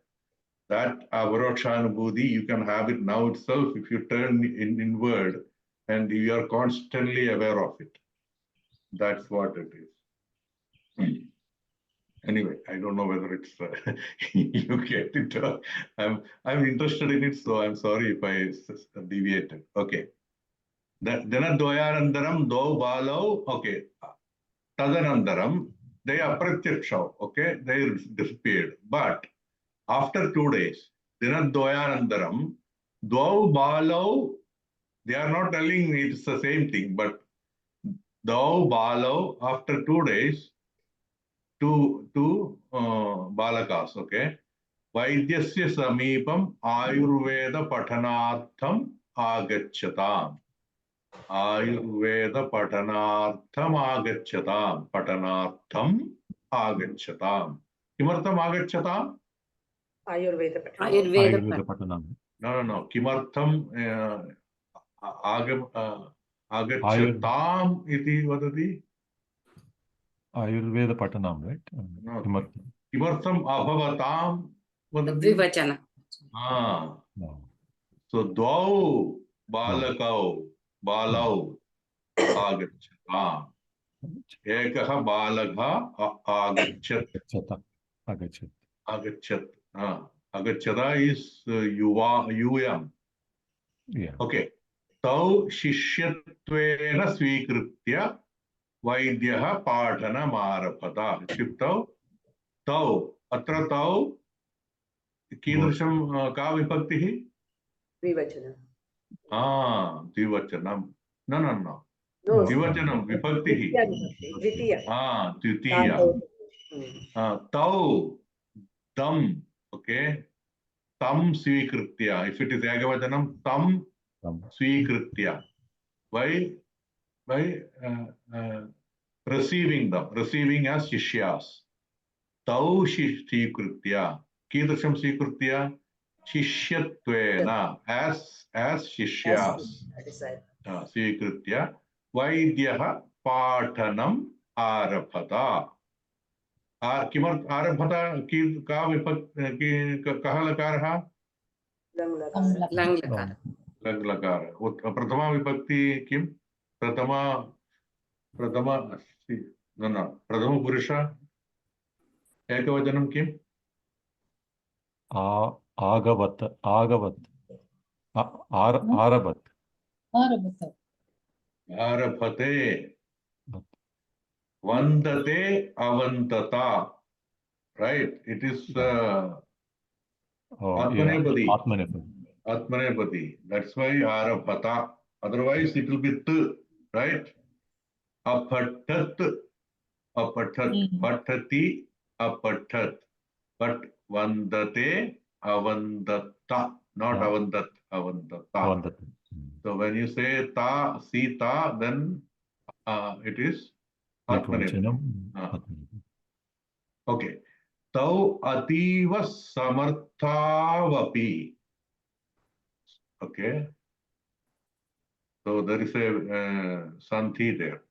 That avarokshanubhuti, you can have it now itself if you turn inward and you are constantly aware of it. That's what it is. Anyway, I don't know whether it's you get it. Or I'm interested in it, so I'm sorry if I deviated. Okay. Dinadvayanandaram do balau. Okay. Tadanandaram they apratyakshav. Okay, they disappeared. But after 2 days, Dinadvayanandaram dvau balau. They are not telling me it's the same thing, but dvau balau after 2 days. Two balakas, okay. Vaidyasya samipam ayurveda pathanartham agacchatam. Ayurveda pathanartham agacchatam. Pathanartham agacchatam. Kimartham agacchatam? Ayurveda Patana. Ayurveda Patanam. No. Kimartham agacchatam iti vadati? Ayurveda Patanam, right? No. Kimartham. Kimartham abhavatam vadati? Dvivachana. No. So dvau balakau balau agacchatam. Ekah balagha agachat. Chata. Agachat. Agachat. Agachata is UM. Yeah. Okay. Tau shishyattvena svikritya vaidyah pathanam arabhata. Ityuktau tau atra tau कीदृशं का विभक्तिः? Dvivachana. द्विवचनं. No. No. द्विवचनं विभक्तिः. Dvitiya. Dwitiya. Hmm. Tau tam. Okay. Tam svikritya. If it is ekavajanam, tam svikritya. By receiving them, receiving as shishyas. Tau svikritya. Kidrisham svikritya? Shishyattvena. As shishyas. Svikritya. Vaidyah pathanam arabhata. किमर्थ आरभता का विभक्ति कः लकारः? Lang lakara. लङ् लकार. प्रथमा विभक्ति किं? प्रथमा प्रथम पुरुष एकवचनं किम्? Agavat. Arabat. Arabhata. आरभते. Vandate avantata. Right? It is Atmanepadi. Atmanepadi. That's why arabhata. Otherwise it will be t. Right? Apathat. Patati. Apathat. But vandate avandata. Not avandat. Avandata. So when you say ta, sita, then it is Atmanepadi. Okay. Tau ativa samarthavapi. Okay. So there is a santhi there.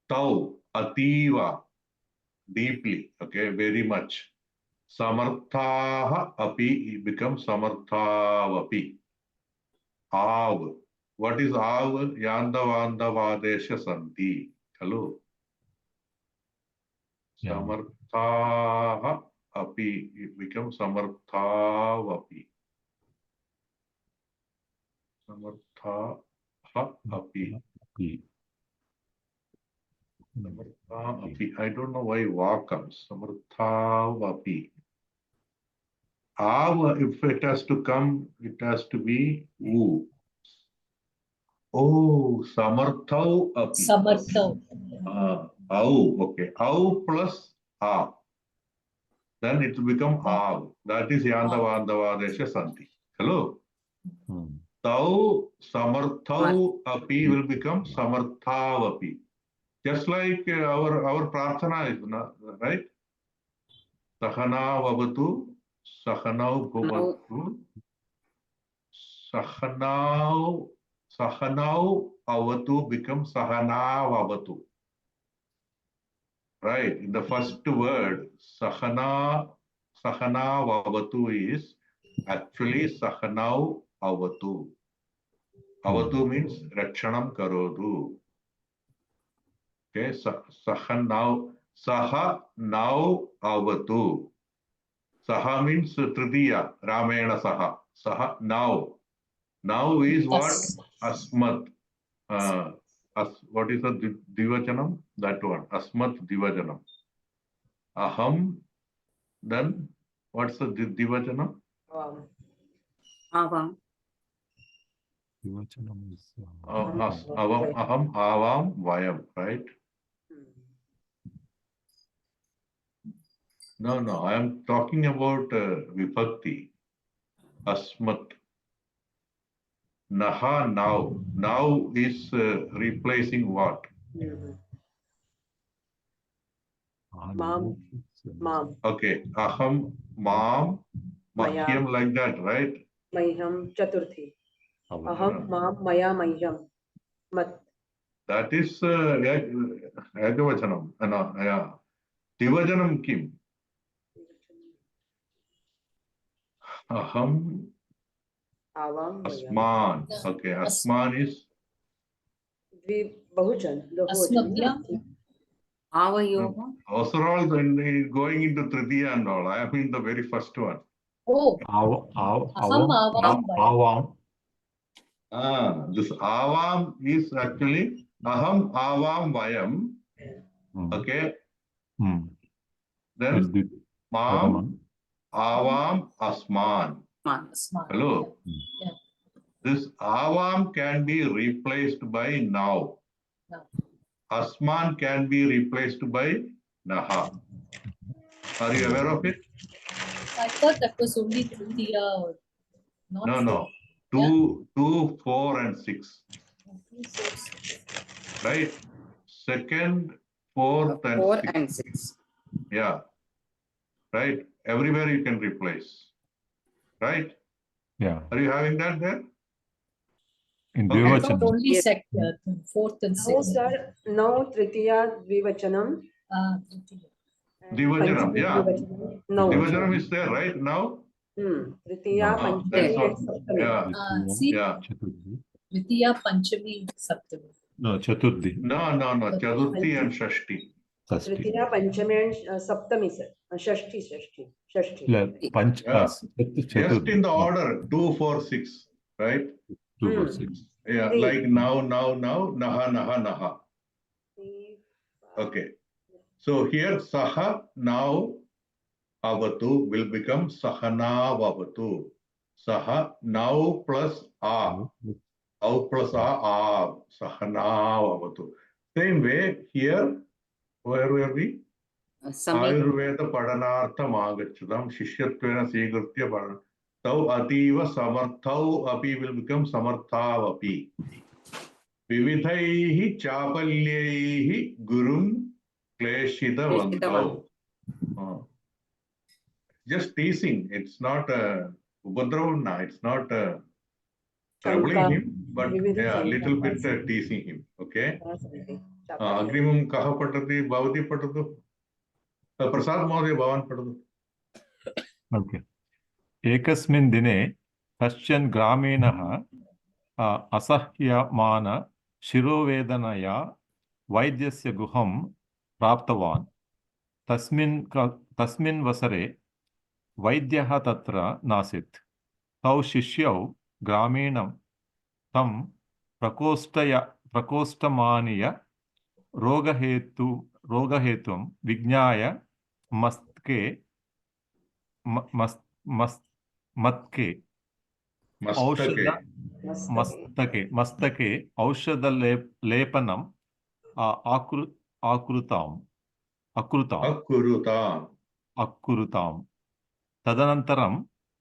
Tau ativa, deeply. Okay, very much. Samarthaha api becomes samarthavapi. Av. What is av? Yandavandavadesha santi. Hello. Samarthaha api, it becomes samarthavapi. Samarthaha api. Samartha api. I don't know why va comes. Samarthavapi. Av, if it has to come, it has to be u. Oh, samarthau api. Samarthau. Au, okay. Au plus a. Then it will become av. That is yandavandavadesha santi. Hello? Tau samarthau api will become samarthavapi. Just like our prarthana is, right? Sahana vavatu, sahanau bhavatu, sahanau avatu becomes sahana vavatu. Right, in the first word, sahana vavatu is Actually, sahanau avatu. Avatu means rakshanam karodu. Okay, sahanau, saha now avatu. Saha means Tritiya, Ramena Saha. Saha now. Now is what? Asmat. What is the Divachanam? That one. Asmat Divajanam. Aham. Then what's the Divachanam? Avam. Divachanam is, Aham, avam, vayam, right? No, I am talking about vibhakti. Asmat. Naha now. Now is replacing what? Mom. Mom. Okay. Aham, mam, Maya. mahyam, like that, right? Mahyam Chaturthi. Aham Mam Maya Mahyam. Mat. That is Yajavachanam. No, yeah. Divajanam kim? Aham, Avam Mayam. asman. Okay, asman is Bahujan. Asmabhyam. Avayoga. those are all going into Tritiya and all. I am in the very first one. Oh, Aham, avam, vayam. avam. This avam is actually aham, avam, vayam. Okay. It's Then the mam, avam, asman. Asman. Hello. Yeah. This avam can be replaced by now. Now. Asman can be replaced by naha. Are you aware of it? I thought that was only Tritiya or not. No. Yeah. 2, 4, and 6. Right? Second, fourth, and 4 sixth. and 6. Yeah. Right? Everywhere you can replace. Right? Yeah. Are you having that there? In Okay. I thought Divachanam. only fourth and No, sixth. sir. No, Tritiya Dvivachanam. Tritiya. Divajanam, Panchami yeah. Dvivajanam. No. Divajanam is there, right? Now? Tritiya Panchami That's and what. Saptami. Yeah. See, Yeah. Chaturthi. Tritiya, Panchami, Saptami. No, Chaturthi. No. Chaturthi and Shashti. Shashti. Tritiya Panchami and Saptami, sir. Shashti. Yeah, Panch, Yeah. Chaturthi. Just in the order 2, 4, 6. Right? 2, 4, 6. Yeah. Three. Like now, naha. Okay. So here saha now avatu will become sahana avatu. Saha now plus a. Out plus a. Sahana avatu. Same way here, where were we? Ayurveda padanartham agachudam shishyattvena sweekrutya padanam. Tau ativa samarthau api will become samarthav api. Vividhaihi chapalyaihi gurum kleshitavantau. Just teasing. It's not Ubadravana. It's not troubling him, but yeah, little bit teasing him. Okay. Agrimam kaha patati bhavati patatu. Prasad Mahoday bhavan patatu. Okay. Ekasmin dine kaschan graminah asahyamana shirovedanaya vaidyasya guham praptavan. Tasmin vasare vaidyah tatra nasit. Tau shishyau graminam tam prakostamaniya rogahetum vignaya matke mastake aushadha lepanam akrutam tadanantaram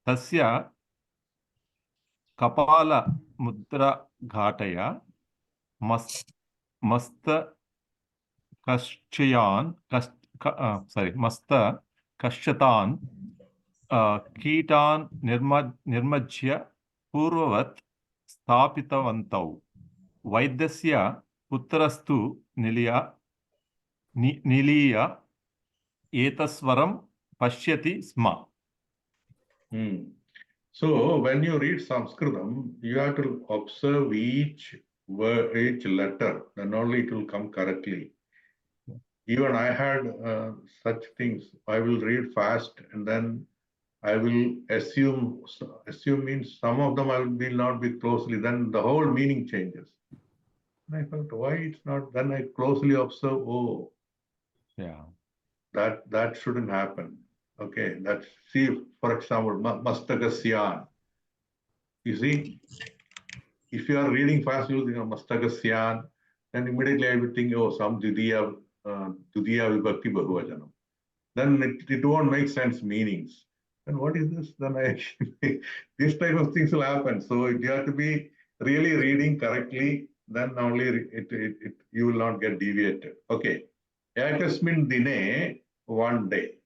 tasya kapala mudra ghataya masta kashchatan कीटान् निर्मज्य पूर्ववत् स्थापितवन्तौ वैद्यस्य पुत्रस्तु निलीय एतस्वरं पश्यति स्म. So when you read Sanskritam, you have to observe each word, each letter, then only it will come correctly. Even I had such things. I will read fast and then I will assume. Assume means some of them I will not be closely. Then the whole meaning changes. And I felt why it's not. Then I closely observe. Oh, Yeah. that shouldn't happen. Okay, that's see. For example, Mastagasyan. You see, if you are reading fast, you think of Mastagasyan, then immediately I will think, oh, some Dudhiya Vibhakti Bahuvajanam. Then it won't make sense meanings. And what is this? Then this type of things will happen. So you have to be really reading correctly, then only you will not get deviated. Okay. Ekasmin dine, one day.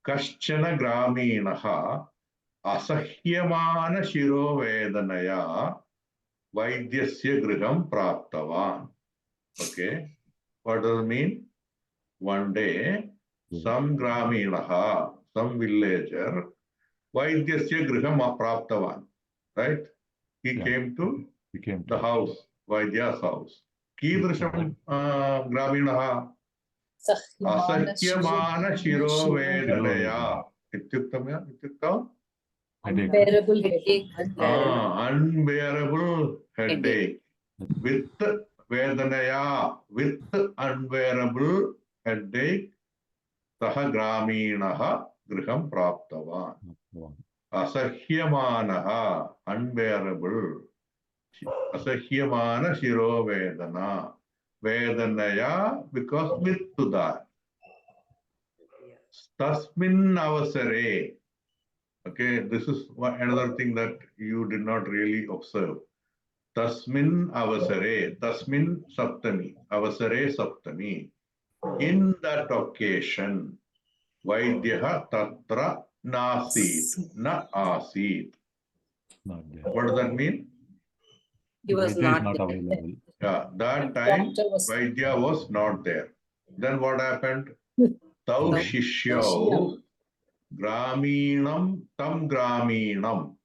Kaschana Graminaha Asahyamana Shiro Vedanaya Vaidyasya Griham Praptavan. Okay. What does it mean? One day, some Graminaha, some villager, Vaidyasya Griham Praptavan. Right? He came to the house, Vaidya's house. Kidrisham Graminaha Asahyamana Shiro Vedanaya. Ityuktam? Unbearable headache. Unbearable headache. With Vedanaya, with unbearable headache, Saha Graminaha Griham Praptavan. Asahyamanaha, unbearable. Asahyamana Shiro Vedana. Vedanaya, because with to that. Tasmin avasare. Okay, this is another thing that you did not really observe. Tasmin avasare, tasmin saptami, avasare saptami. In that occasion, Vaidyaha tatra nasit, na asit. What does that mean? He was Vaidya is not there. available. Yeah, that time Doctor was Vaidya was not there. Then what happened? Tau Tau Shishyau Graminam Tam Graminam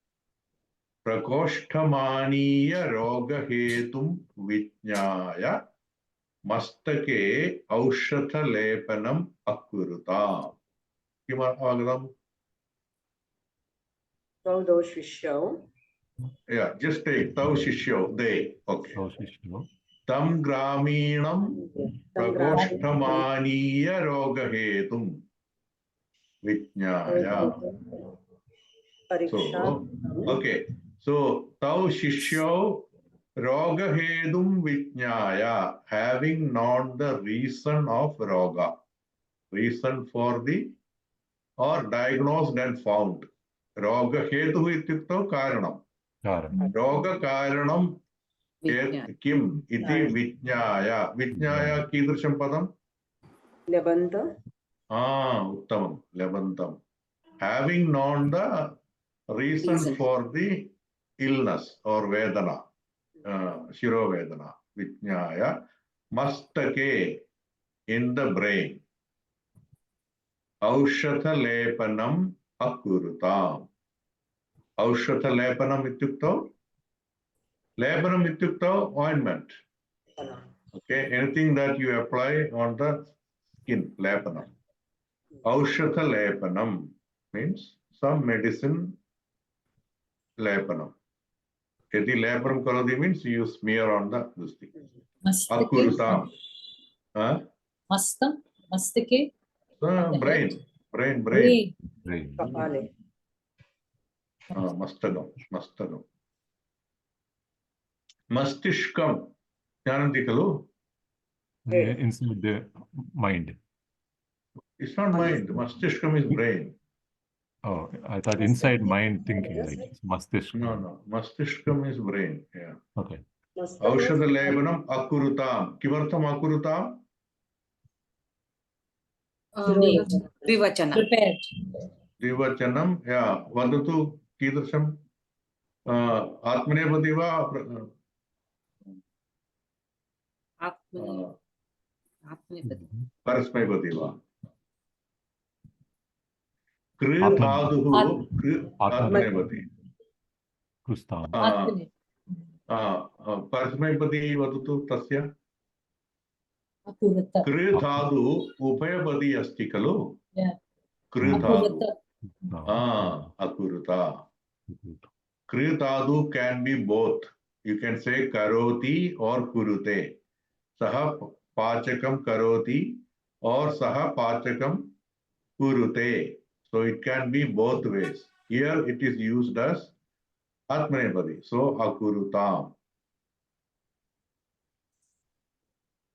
Prakoshtamaniya Rogahetum Vijnaya Mastake Aushatha Lepanam Akurutam. Kimaragam? Tau Shishyo. Yeah, just take Tau Shishyau, they. Okay. So Shishyo. Tam Graminam Prakoshtamaniya Rogahetum Vijnaya. So, okay. So, Tau Shishyo Rogahedum Vijnaya, having known the reason of Roga, reason for the, or diagnosed and found. Rogahedu ityukto Karanam. Roga Karanam Kim iti Vijnaya. Vijnaya Kidrisham Padam? Lebanta. Uttamam, Lebantam. Having known the reason for the illness or Vedana, Shiro Vedana, Vijnaya, Mastake, in the brain. Aushatha Lepanam Akurutam. Aushatha Lepanam ityukto? Lepanam ityukto, ointment. Okay, anything that you apply on the skin, Lepanam. Aushatha Lepanam means some medicine Lepanam. Yadi Lepanam Karodi means you smear on the this thing. Akurutam. Mastam? Mastake? Brain. Kapale. Mastagam. Mastishkam. Jnananti kalu? Inside the mind. It's not mind. Mastishkam is brain. Oh, I thought inside mind thinking, like Mastishka. No. Mastishkam is brain. Yeah. Okay. Aushadha lepanam akurutam. Kimartham akurutam? Vivachana. Prepared. Divachanam. Yeah. Vadatu kidrisham. Atmanepati va? Parasmaipati va? Kri dhaduhu Atmanepati. Kustam. Atmane. परस्मैपदी वदतु तस्य Akurata. कृ धातु उभयपदी अस्ति खलु Yeah. कृ धातु Akurata. अकुरुता कृ धातु can be both. You can say karoti or kurute. सः पाचकं करोति or सः पाचकं kurute. So it can be both ways. Here it is used as Atmanepadi. So akurutam.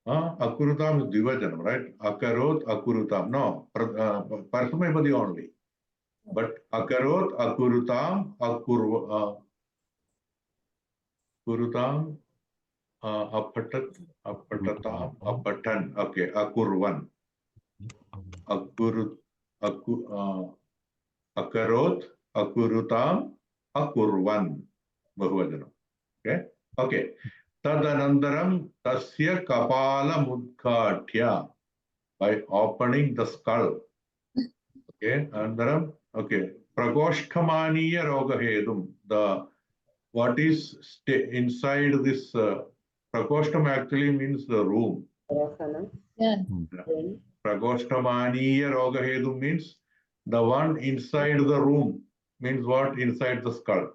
Akurutam is Dvivajanam, right? Akarot, akurutam. No, Parsamepadi only. But akarot, akurutam, akurutam, apatat, apatatam, apatan. Okay, akurvan. Akarot, akurutam, akurvan. Bahuvajanam. Okay. Okay. Tadanandaram tasya kapalam udghatya, by opening the skull. Okay. Andaram. Okay. Prakoshtamaniya rogahedum. What is inside this prakoshtam actually means the room. Rohana. Yeah. Then Prakoshtamaniya rogahedum means the one inside the room. Means what? Inside the skull.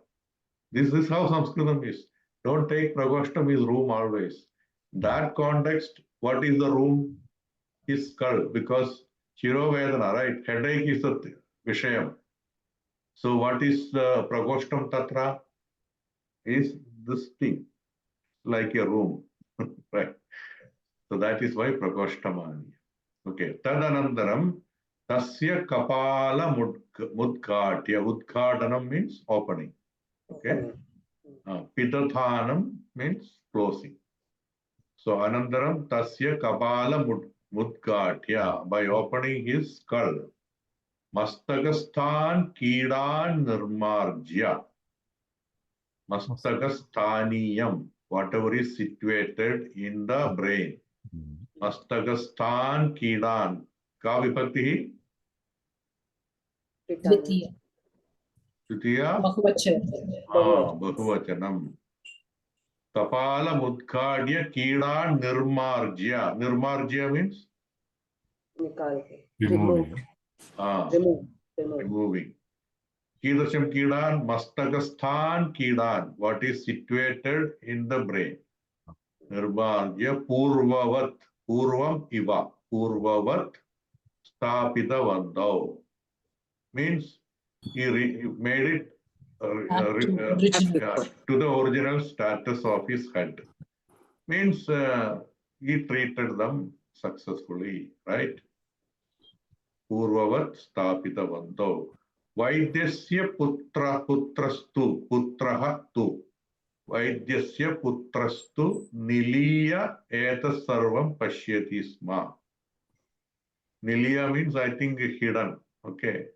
This is how Sanskritam is. Don't take prakoshtam is room always. That context, what is the room? Is skull, because Shirovedana, right? Headache is the Vishayam. So what is the prakoshtam tatra? Is this thing, like a room, right? So that is why prakoshtamani. Okay. Tadanandaram tasya kapala mudghatya. Udghatanam means opening. Okay. Pidathanam means closing. So anandaram tasya kapala mudghatya, by opening his skull. Mastakasthan kidan nirmarjya. Mastakasthaniyam, whatever is situated in the brain. Mastakasthan kidan. Ka vibhakti? Dvitiya. Tritiya? Bahuvachanam. Bahuvachanam. Kapala mudghadya kidan nirmarjya. Nirmarjya means nikal ke. Removing. Remove. removing. Kidasham kidan, mastakasthan kidan, what is situated in the brain. Nirmarjya purvavat, purvam iva, purvavat stapitavantau. Means he made it to the original status of his head. Means he treated them successfully, right? Purvavat stapitavantau. Vaidyasya putraha tu. Vaidyasya putrastu niliya etas sarvam pashyati sma. Niliya means, I think, hidden. Okay.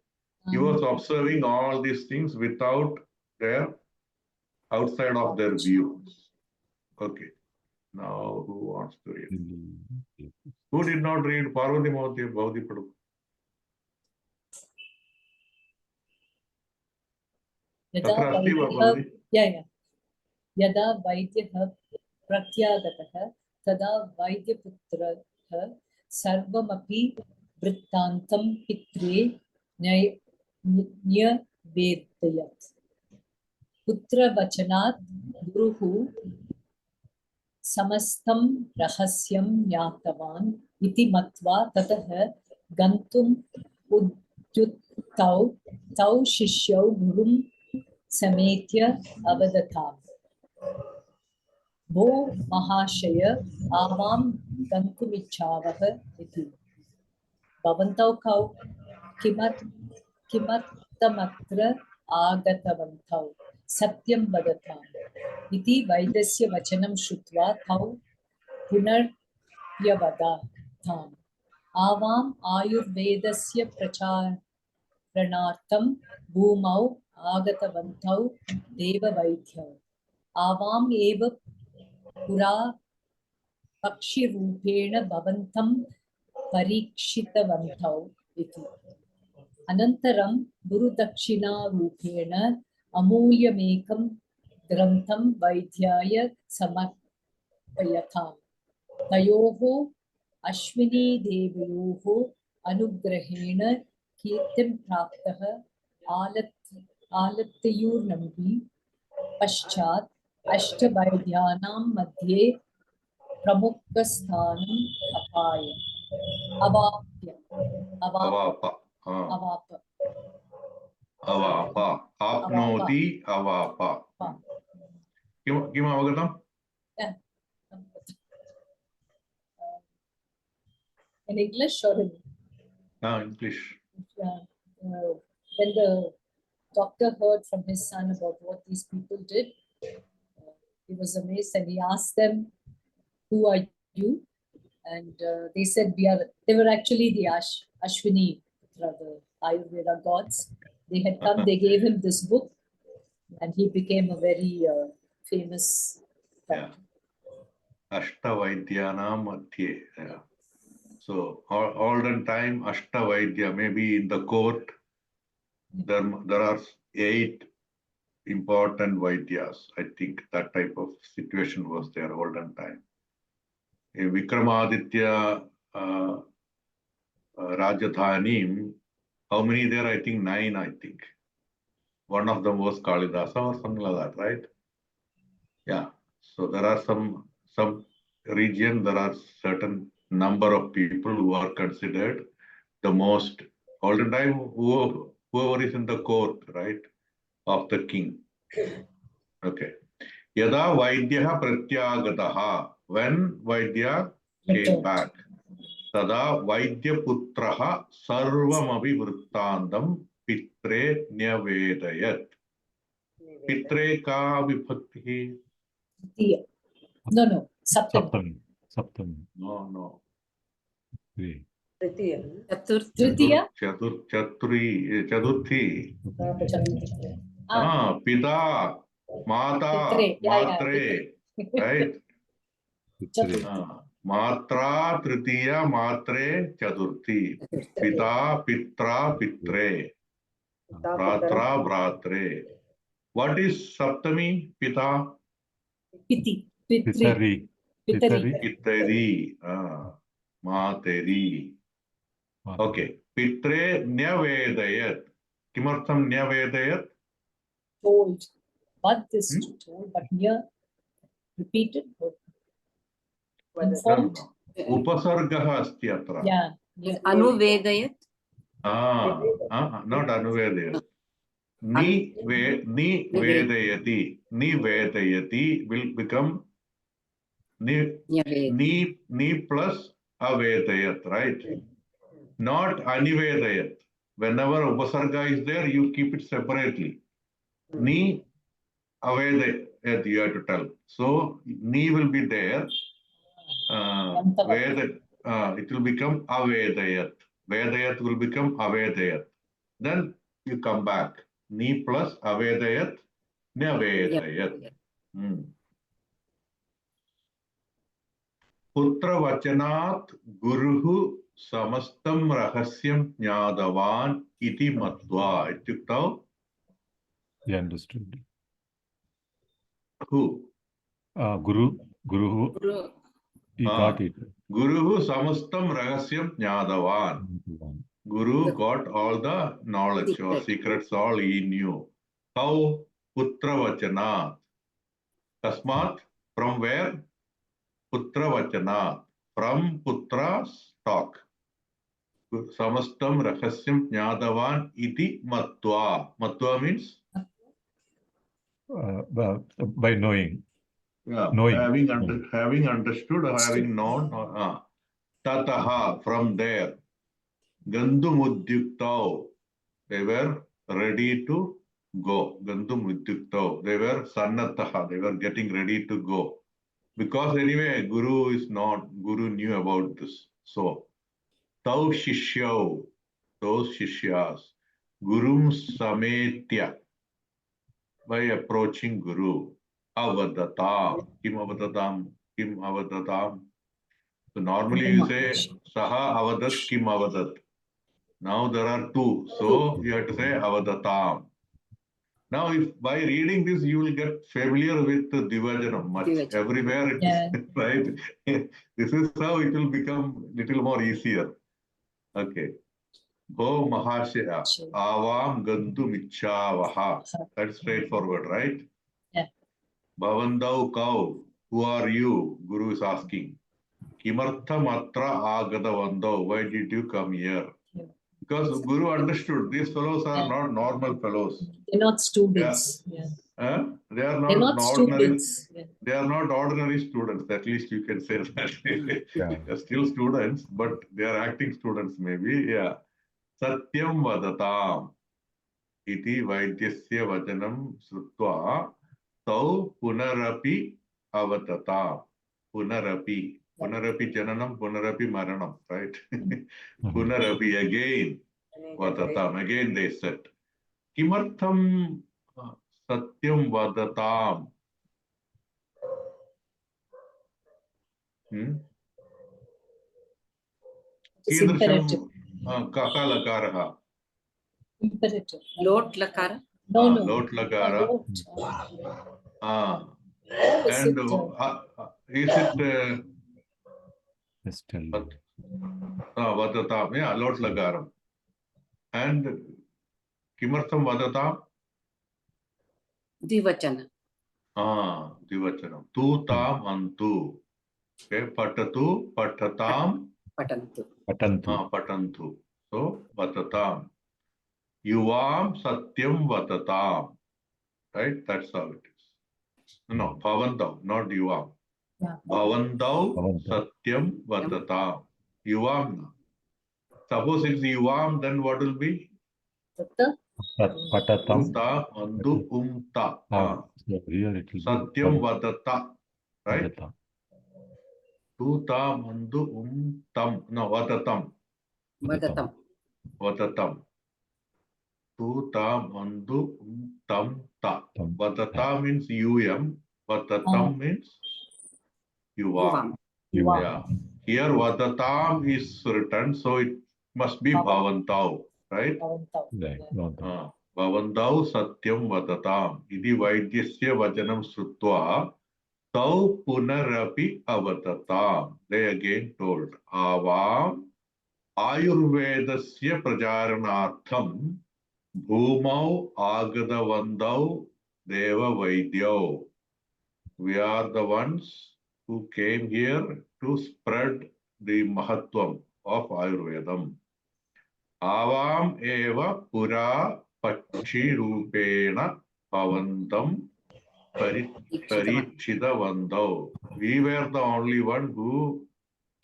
He was observing all these things without their, outside of their view. Okay. Now, who wants to read? Who did not read Parvati Bhavati Padu? Yada Vaidyaha, Yada Vaidyaha Pratyagataha Tada Vaidyaputraha Sarvamapi Vrittantam Pitre Nyavedayat. Putra Vachanat Guruhu Samastam Rahasyam Nyatavan Iti Matva Tataha Gantum Udyuttau Tau Shishyau Gurum Sametya Avadatam. Bo Mahashaya Avam Gantumichavaha Iti. Bhavantau Kau Kimattamatra Agatavantau Satyam Vadatam. Iti Vaidasya Vachanam Shutva Tau Punarpyavadatam. Avam Ayurvedasya Pracharanaartham Bhumau Agatavantau Deva Vaidhyau. Avam eva pura pakshi rupena bhavantam parikshitavantau iti. Anantaram guru dakshina rupena amulyamekam Grantham Vaidhyaya Samarpayatham. Tayoho Ashwini Devayoho Anugrahena Kirtim Praptaha Alattayur Nambi Paschat Ashtavaidyanam Madhye Pramukhasthanam Apaya. Avapya. Avapa. Avapa. Avapa. Apnoti avapa. Kim avagatam? Yeah. In English or in English. when the doctor heard from his son about what these people did, he was amazed and he asked them, "Who are you?" And they said, they were actually the Ashwini, the Ayurveda gods. They had come, they gave him this book, and he became a very famous doctor. Ashtavaidyanam Madhye. Yeah. So all the time Ashtavaidya, maybe in the court, there are 8 important Vaidyas. I think that type of situation was there all the time. In Vikramaditya Rajadhanim, how many there? I think 9, I think. One of them was Kalidasa or something like that, right? Yeah. So there are some region, there are certain number of people who are considered the most, all the time, whoever is in the court, right, of the king. Okay. Yada Vaidyaha Pratyagataha, when Vaidya came back, tada Vaidyaputraha Sarvamavi Vrittandam Pitre Nyavedayat. Pitre ka vibhakti? No, Saptami. Saptami. No. Tritiyam. Tritiya? Chaturthi. Pita, Mata, Matre, right? Matra, Tritiya, Matre, Chaturthi. Pita, Pitra, Pitre. Bratra, Bratre. What is Saptami? Pita? Piti. Pitari. Pitari. Materi. Okay. Pitre Nyavedayat. Kimartham Nyavedayat? Told. But this told, but near repeated. Informed. Upasargaha asti atra. Yeah. Anuvedayat. Not Anuvedayat. Ni Vedayati. Ni Vedayati will become Ni plus Avedayat, right? Not Anivedayat. Whenever Upasarga is there, you keep it separately. Ni Avedayat, you have to tell. So, Ni will be there. It will become Avedayat. Vedayat will become Avedayat. Then you come back. Ni plus Avedayat, Nyavedayat. Putra Vachanat Guruhu Samastam Rahasyam Jnadavan iti Matva. Ityuktau? You understood. Who? Guru. He got it. Guruhu Samastam Rahasyam Jnadavan. Guru got all the knowledge or secrets, all he knew. How? Putra Vachanat. Tasmat, from where? Putra Vachanat. From Putra's talk. Samastam Rahasyam Jnadavan iti Matva. Matva means? By knowing. Yeah, knowing. having understood or having known. Tataha, from there. Gandhumudyuktau, they were ready to go. Gandhumudyuktau, they were sannataha, they were getting ready to go. Because anyway, Guru knew about this. So, tau shishyau, those shishyas, Gurum sametya, by approaching Guru, avadatam, kim avadatam, kim avadatam. So normally you say, saha avadat, kim avadat. Now there are 2, so you have to say avadatam. Now, if by reading this, you will get familiar with the Dvivajanam much. Dvivajanam. Everywhere it Yeah. is, right? This is how it will become little more easier. Okay. Bho Mahashaya, Sure. Avam Gantu Michavaha. That's straightforward, right? Yeah. Bhavandau Kau, who are you? Guru is asking. Kimartham Atra Agadavandau, why did you come here? Yeah. Because Guru understood these fellows are Yeah. not normal fellows. They're not students. Yeah. They are They're not not ordinary. students. Yeah. They are not ordinary students. At least you can say that. Yeah. They are still students, but they are acting students maybe. Yeah. Satyam vadatam iti vaidyasya vajanam srutva tau punarapi avatata. Punarapi. Punarapi jananam, punarapi maranam. Right? Punarapi again. Vadatam. Again they said. Kimartham satyam vadatam. It's कीदृशं imperative. ककालकारः Imperative. Lot lakara. No, no. लोट् लकार Lot. and Is it, is it Just tell me. vadatam, yeah, लोट् लकारम् and किमर्थं वदताम् Dvivachana. द्विवचनं तु ताम् अन्तु. Okay, patatu patatam Patantu. Patantu. patantu. So vatatam. Yuvam satyam vatatam. Right? That's how it is. No, bhavandau, not yuvam. Yeah. Bhavandau Bhavandau. satyam vatatam. Yuvam. Na. Suppose it's yuvam, then what will be? Tata. Patatam. Umta andu umta. So here it will be Satyam vadata. Right? Vadatam. Tuta mandu umtam. No, vatatam. Vadatam. Vatatam. Tuta mandu umtam ta. Tam. Vatata means UM. Vatatam means yuvam. Yuvam. Yeah. Here vatatam is written, so it must be bhavantau. Right? Bhavantau. Right. Bhavantau. Bhavantau satyam vatatam. Idi vaidyasya vajanam srutva. Tau punarapi avatatam. They again told. Avam Ayurvedasya prajaranartham bhumau agadavandau deva vaidyau. We are the ones who came here to spread the mahatvam of Ayurvedam. Avam eva pura pachi rupena pavantam parikshitavandau. We were the only one who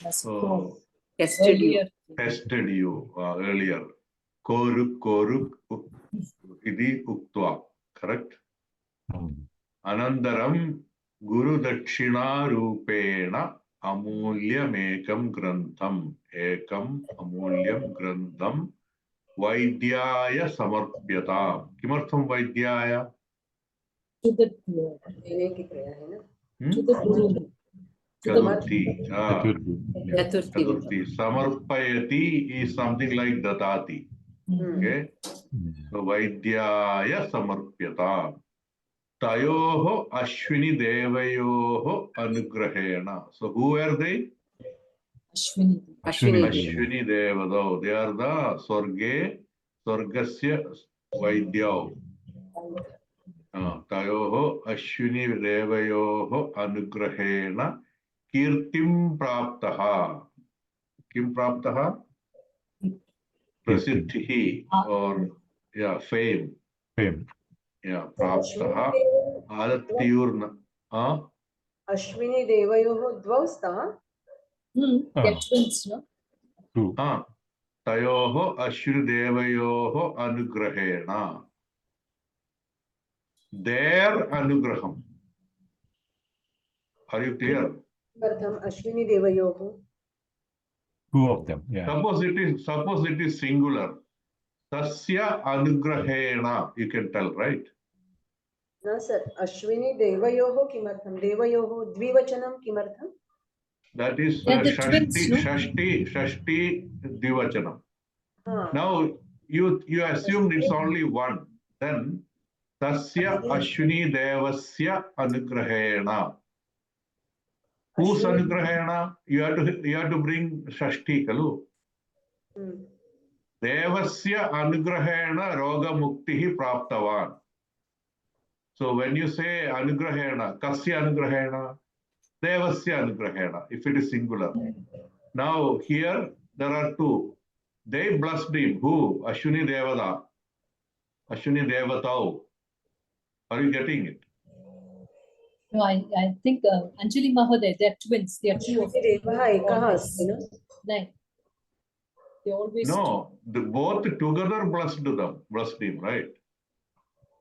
Must go. Tested you. Earlier. tested you earlier. Koruk idi uktva. Correct? Anandaram Guru Dakshina Rupena Amulyamekam Grantham. Ekam Amulyam Grantham Vaidyaya Samarpyata. Kimartham Vaidyaya? To the Guru. देने की क्रिया है ना To the Guru. To the Chaturthi. Chaturthi. Yeah. Chaturthi. Chaturthi. Samarpayati is something like Datati. Okay? So Vaidyaya Samarpyata. Tayoho Ashwini Devayoho Anugrahena. So who are they? Ashwini. Ashwini. Ashwini Devado. They are the Swargasya Vaidyao. Tayoho Ashwini Devayoho Anugrahena Kirtim Praptaha. Kim Praptaha? Prasiddhi or fame. Fame. Yeah, Praptaha. Adatyurna. Ashwini देवयोः द्वौ स्तः They're twins, no? Two. Tayoho Ashwini Devayoho Anugrahena. Their Anugraham. Are you clear? किमर्थम् Ashwini देवयोः Two of them. Yeah. Suppose it is singular. Tasya Anugrahena. You can tell, right? न sir Ashwini देवयोः किमर्थं देवयोः द्विवचनं किमर्थं That is Yeah, the twins, no? Shashti Dvivachanam. हाँ Now you assumed it's only one. Then Tasya Ashwini Devasya Anugrahena. Whose Ashwini- Anugrahena? You have to bring Shashti Kalu. Hmm. Devasya Anugrahena Roga Muktihi Praptavan. So when you say Anugrahena, Kasya Anugrahena, Devasya Anugrahena, if it is singular. Now here there are two. They blessed him. Who? Ashwini Devada. Ashwini Devatau. Are you getting it? No, I think Anjali Mahoday, they're twins. They are two of Ashwini Devah ekah asti na? Nine. They always No, both together blessed him, right?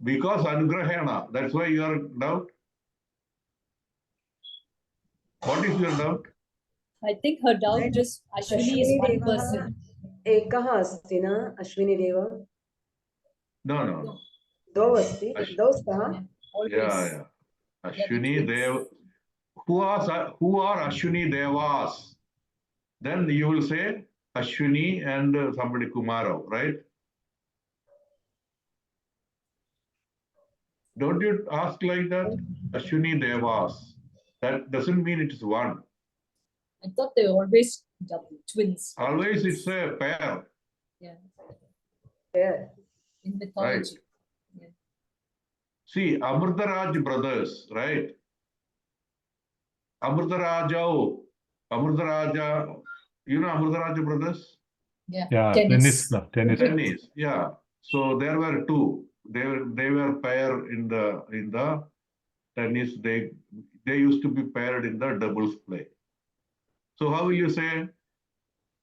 Because Anugrahena. That's why you are doubt. What is your doubt? I think her doubt is Ashwini is Ashwini one Devah person. ekah asti na? Ashwini Deva. No. Dau asti. Ash- Dau stah. Always. Yeah. Ashwini Dev. Who are Ashwini Devas? Then you will say Ashwini and somebody Kumaro, right? Don't you ask like that? Ashwini Devas. That doesn't mean it is one. I thought they were always double twins. Always it's a pair. Yeah, There. in mythology. See, Amrutaraj brothers, right? Amrutaraja, you know Amrutaraja brothers? Yeah, tennis. Tennis, yeah. So there were two. They were paired in the tennis. They used to be paired in the doubles play. So how will you say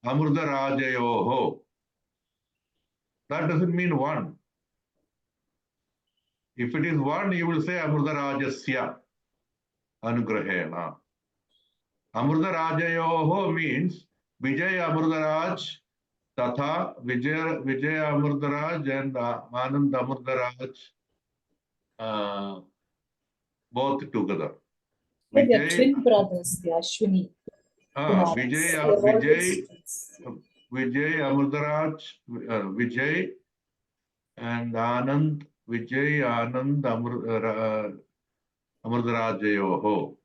Amrutarajayoho? That doesn't mean one. If it is one, you will say Amrutarajasya Anugrahena. Amrutarajayoho means Vijay Amrutaraj, Tatha Vijay Amrutaraj and Anand Amrutaraj, both together. But they're twin brothers, the Ashwini. Vijay Amrutaraj, Vijay and Anand Amrutarajayoho.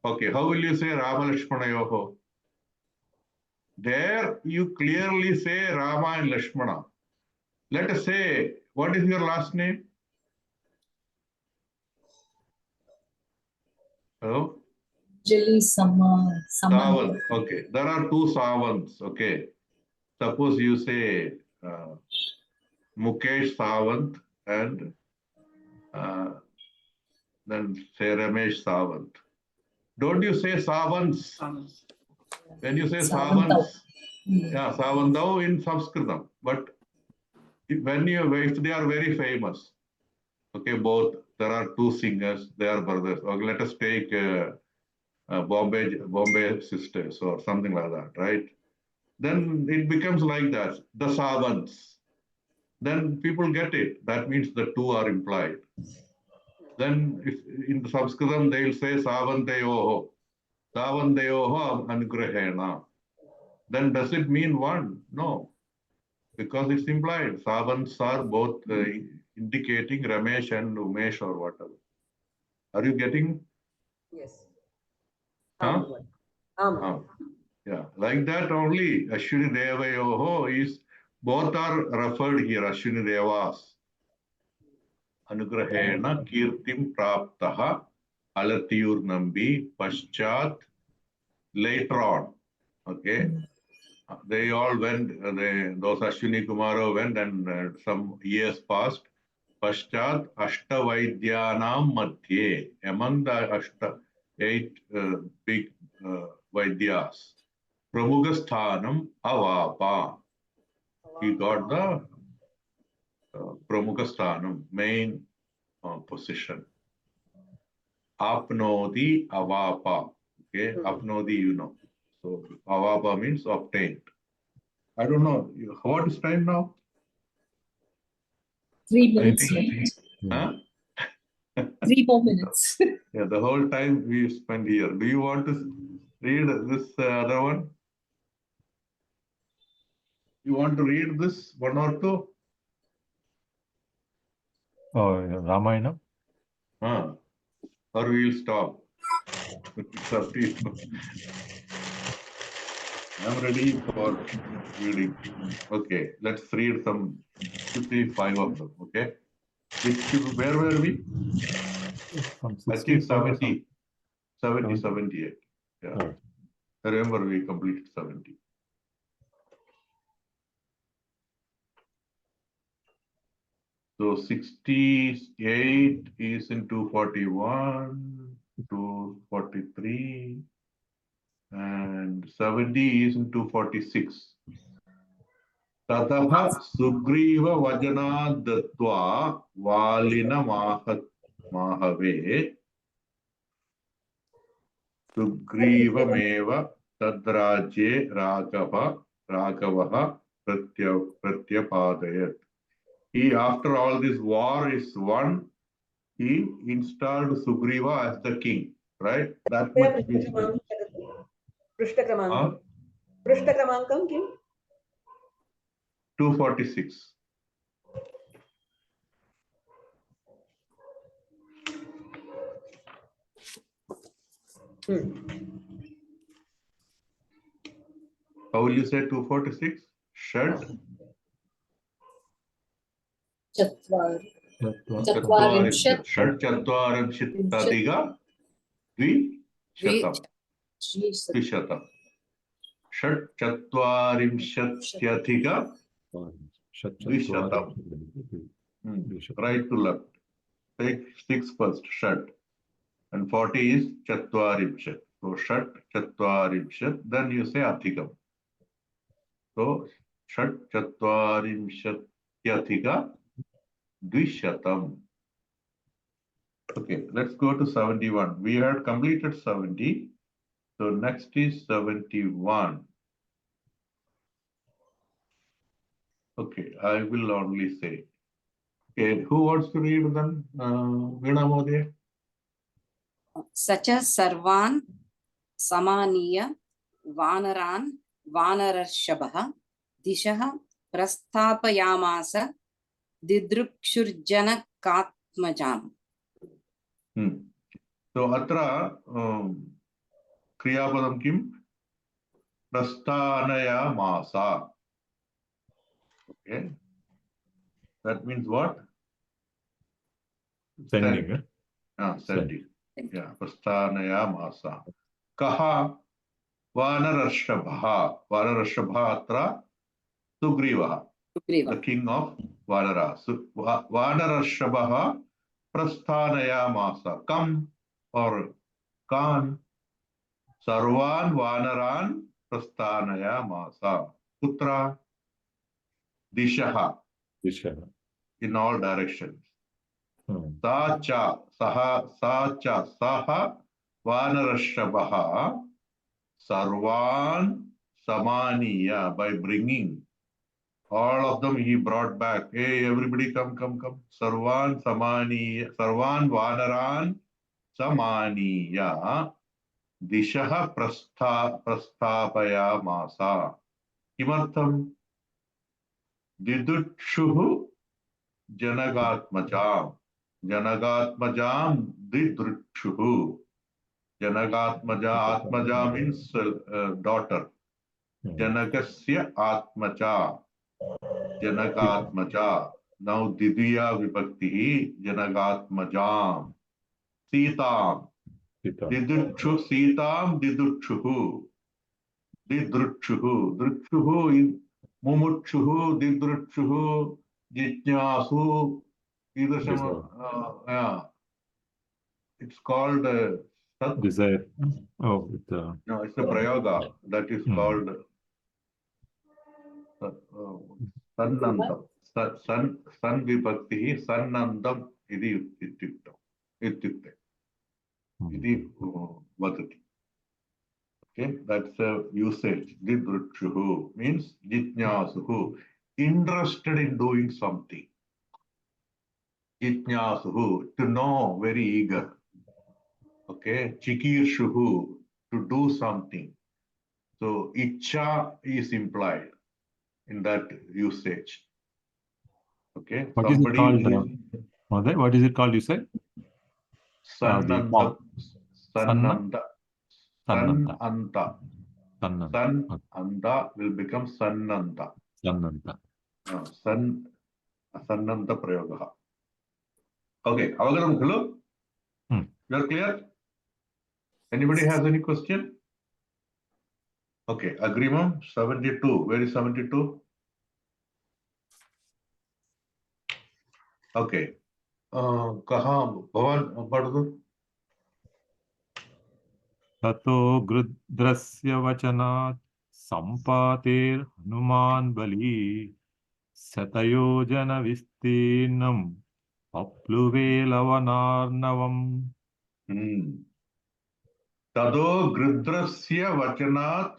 Okay, how will you say Rama Lakshmanayoho? There you clearly say Rama and Lakshmana. Let us say, what is your last name? Hello? Jali Samant. Sawant. Okay, there are two Sawants. Okay, suppose you say Mukesh Sawant and then say Ramesh Sawant. Don't you say Sawants? When you say Sawants, yeah, Savandau in Sanskritam. But if they are very famous. Okay, both. There are two singers. They are brothers. Okay, let us take Bombay Sisters or something like that, right? Then it becomes like that. The Savants. Then people get it. That means the two are implied. Then if in Sanskritam they'll say Savantayoho. Savantayoho Anugrahena. Then does it mean one? No. Because it's implied. Savants are both indicating Ramesh and Umesh or whatever. Are you getting? Yes. Huh? Am. Yeah, like that only. Ashwini Devayoho is, both are referred here, Ashwini Devas. Anugrahena Kirtim Praptaha Alatiyur Nambi Paschat. Later on, okay. They all went, those Ashwini Kumaro went and some years passed. Paschat Ashtavaidyanam Madhye, among the eight big Vaidyas, Pramukasthanam Avapa. He got the Pramukasthanam, main position. Apnodi Avapa. Okay, Apnodi, you know. So Avapa means obtained. I don't know. What is time now? 3 minutes left. Huh? 3 more minutes. Yeah, the whole time we spent here. Do you want to read this other one? You want to read this one or two? Oh, Ramayana. Or we will stop. It's up to you. I'm ready for reading. Okay, let's read some 55 of them. Okay. Where were we? From I think 65 70, 70, 70. 78. Yeah. Oh. I remember we completed 70. So 68 is in 241, 243, and 70 is in 246. Tatah Sugriva Vajana Dattva Valina Mahave Sugriva Meva Tadrajye Raghavaha Pratyapadayat. He, after all this war is won, he installed Sugriva as the king, right? That much is पृष्ठक्रमाङ्कं पृष्ठक्रमाङ्कं किम् 246. How will you say 246? Shad Chatvarimshat. Shad Chatvarimshitadiga Dvishatam. Dvishatam. Shad Chatvarimshatyathiga Dvishatam. Right to left. Take 6 first, Shad. And 40 is Chatvarimshat. So Shad Chatvarimshat, then you say Athikam. So Shad Chatvarimshatyathiga Dvishatam. Okay, let's go to 71. We had completed 70. So next is 71. Okay, I will only say. Okay, who wants to read them? Veena Mohdaya? Sacha Sarvan Samaniya Vanaran Vanarashabha Dishaha Prasthapayamasa Didrukshurjana Katmajam. So Atra Kriyapadam Kim? Prasthanaya Masa. Okay. That means what? Sending. Sending. Yeah, Prasthanaya Masa. Kaha Vanarashabha. Vanarashabha Atra Sugrivaha. The king of Vanara. So, Vanarashabha Prasthanaya Masa. Come or Kan Sarvan Vanaran Prasthanaya Masa. Putra Dishaha. In all directions. Sacha Saha Vanarashabha Sarvan Samaniya, by bringing all of them he brought back. Hey, everybody come. Sarvan Samaniya, Sarvan Vanaran Samaniya Dishaha Prasthapaya Masa. Kimartham Didutshuhu Janagatmajam. Janagatmajam Didrutshuhu. Janagatmaja, Atmaja means daughter. Janakasya Atmaja. Janagatmaja. Now Didya Vibhakti, Janagatmajam. Sitam. Didutshu, Sitam Didutshuhu. Didrutshuhu. Drutshuhu is Mumutshuhu, Didrutshuhu, Jitnyasu. Yeah. It's called Desire. Oh, no, it's a prayoga that is called Sannandam. San Vibhakti, Sannandam Idi Ityukte. Idi Vadati. Okay, that's a usage. Didrutshuhu means Jitnyasuhu, interested in doing something. Jitnyasuhu, to know, very eager. Okay, Chikirshuhu, to do something. So Icha is implied in that usage. Okay, What is it called? Mother, what is it called? You said Sananda. form. Sananda. Sananda. Sananta. Sananda. Sananda will become Sananta. Sananda. Sananta Prayogaha. Okay, Avagaram, hello? You are clear? Anybody has any question? Okay, agreement 72. Where is 72? Okay. Kaha Bhavan Padadu? Tato grudrasya vachanat sampatir hanuman bali satayojana vistinam papluve lavanarnavam. Tado Grudrasya Vachanat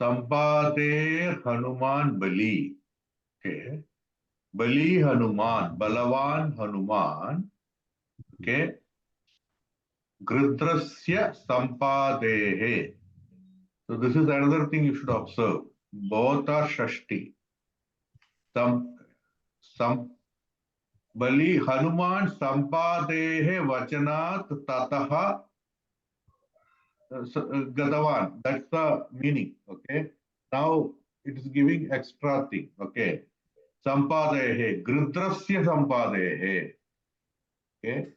Sampader Hanuman Bali. Okay. Bali Hanuman, Balavan Hanuman. Okay. Grudrasya Sampadehe. So this is another thing you should observe. Both are Shashti. Bali Hanuman Sampadehe Vachanat Tataha Gadavan. That's the meaning. Okay. Now it is giving extra thing. Okay. Sampadehe. Grudrasya Sampadehe. Okay.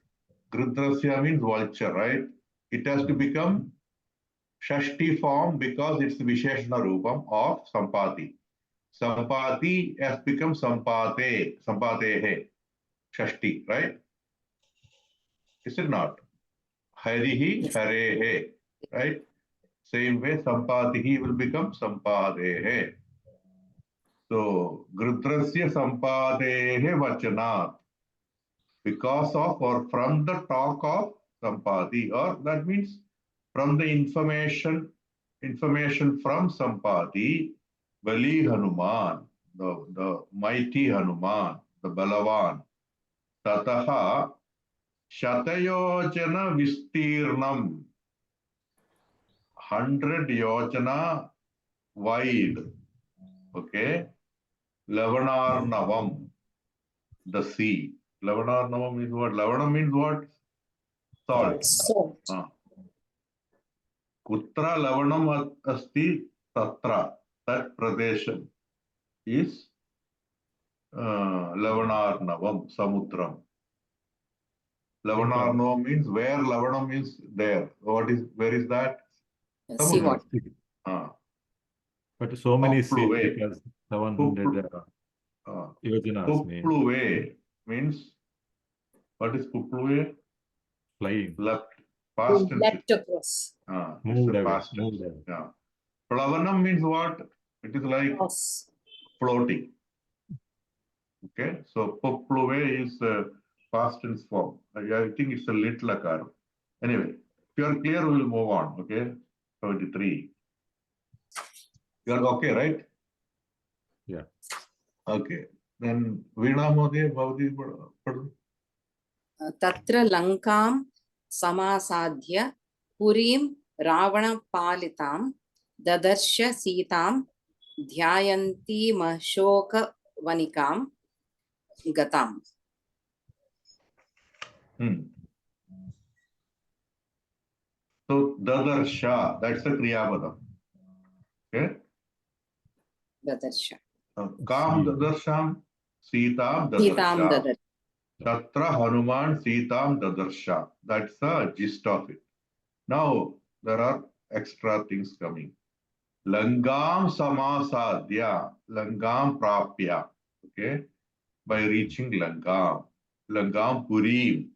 Grudrasya means vulture, right? It has to become Shashti form because it's the Visheshana Rupam of Sampati. Sampati has become Sampate, Sampatehe, Shashti, right? Is it not? Harihi, Harehe, right? Same way, Sampatihi will become Sampadehe. So, Grudrasya Sampadehe Vachanat. Because of or from the talk of Sampati, or that means from the information from Sampati, Bali Hanuman, the mighty Hanuman, the Balavan, Tataha Shatayojana Vistirnam, 100 yojana wide, okay, Lavanarnavam, the sea. Lavanarnavam means what? Lavana means what? Salt. Salt. Kutra Lavanam asti tatra. That pradeshan is Lavanarnavam, Samudram. Lavanarnavam means where Lavanam is there. Where is that? See what? But so many seats Popluve. because 700 yojanas mean Popluve means, what is Popluve? flying. Left. Past tense. Leapt across. Moved It's a away. past tense. Moved away. Yeah. Plavanam means what? It is like Cross. floating. Okay, so Popluve is past tense form. I think it's a little akar. Anyway, if you are clear, we will move on. Okay, 73. You are okay, right? Yeah. Okay. Then Veena Modi, Bhavati, Tatra Lankam Samasadhya Purim Ravana-palitam Dadarsha Sitam Dhyayanti Mashoka Vanikam Gatam. So Dadarsha, that's the Kriyapadam. Okay. Dadarsha. Kam Dadarsham, Sitam Sitam Dadarsha. Dadarsha. Tatra Hanuman Sitam Dadarsha. That's the gist of it. Now, there are extra things coming. Langam Samasadhya, Langam Prapya. Okay, by reaching Langam. Langam Purim,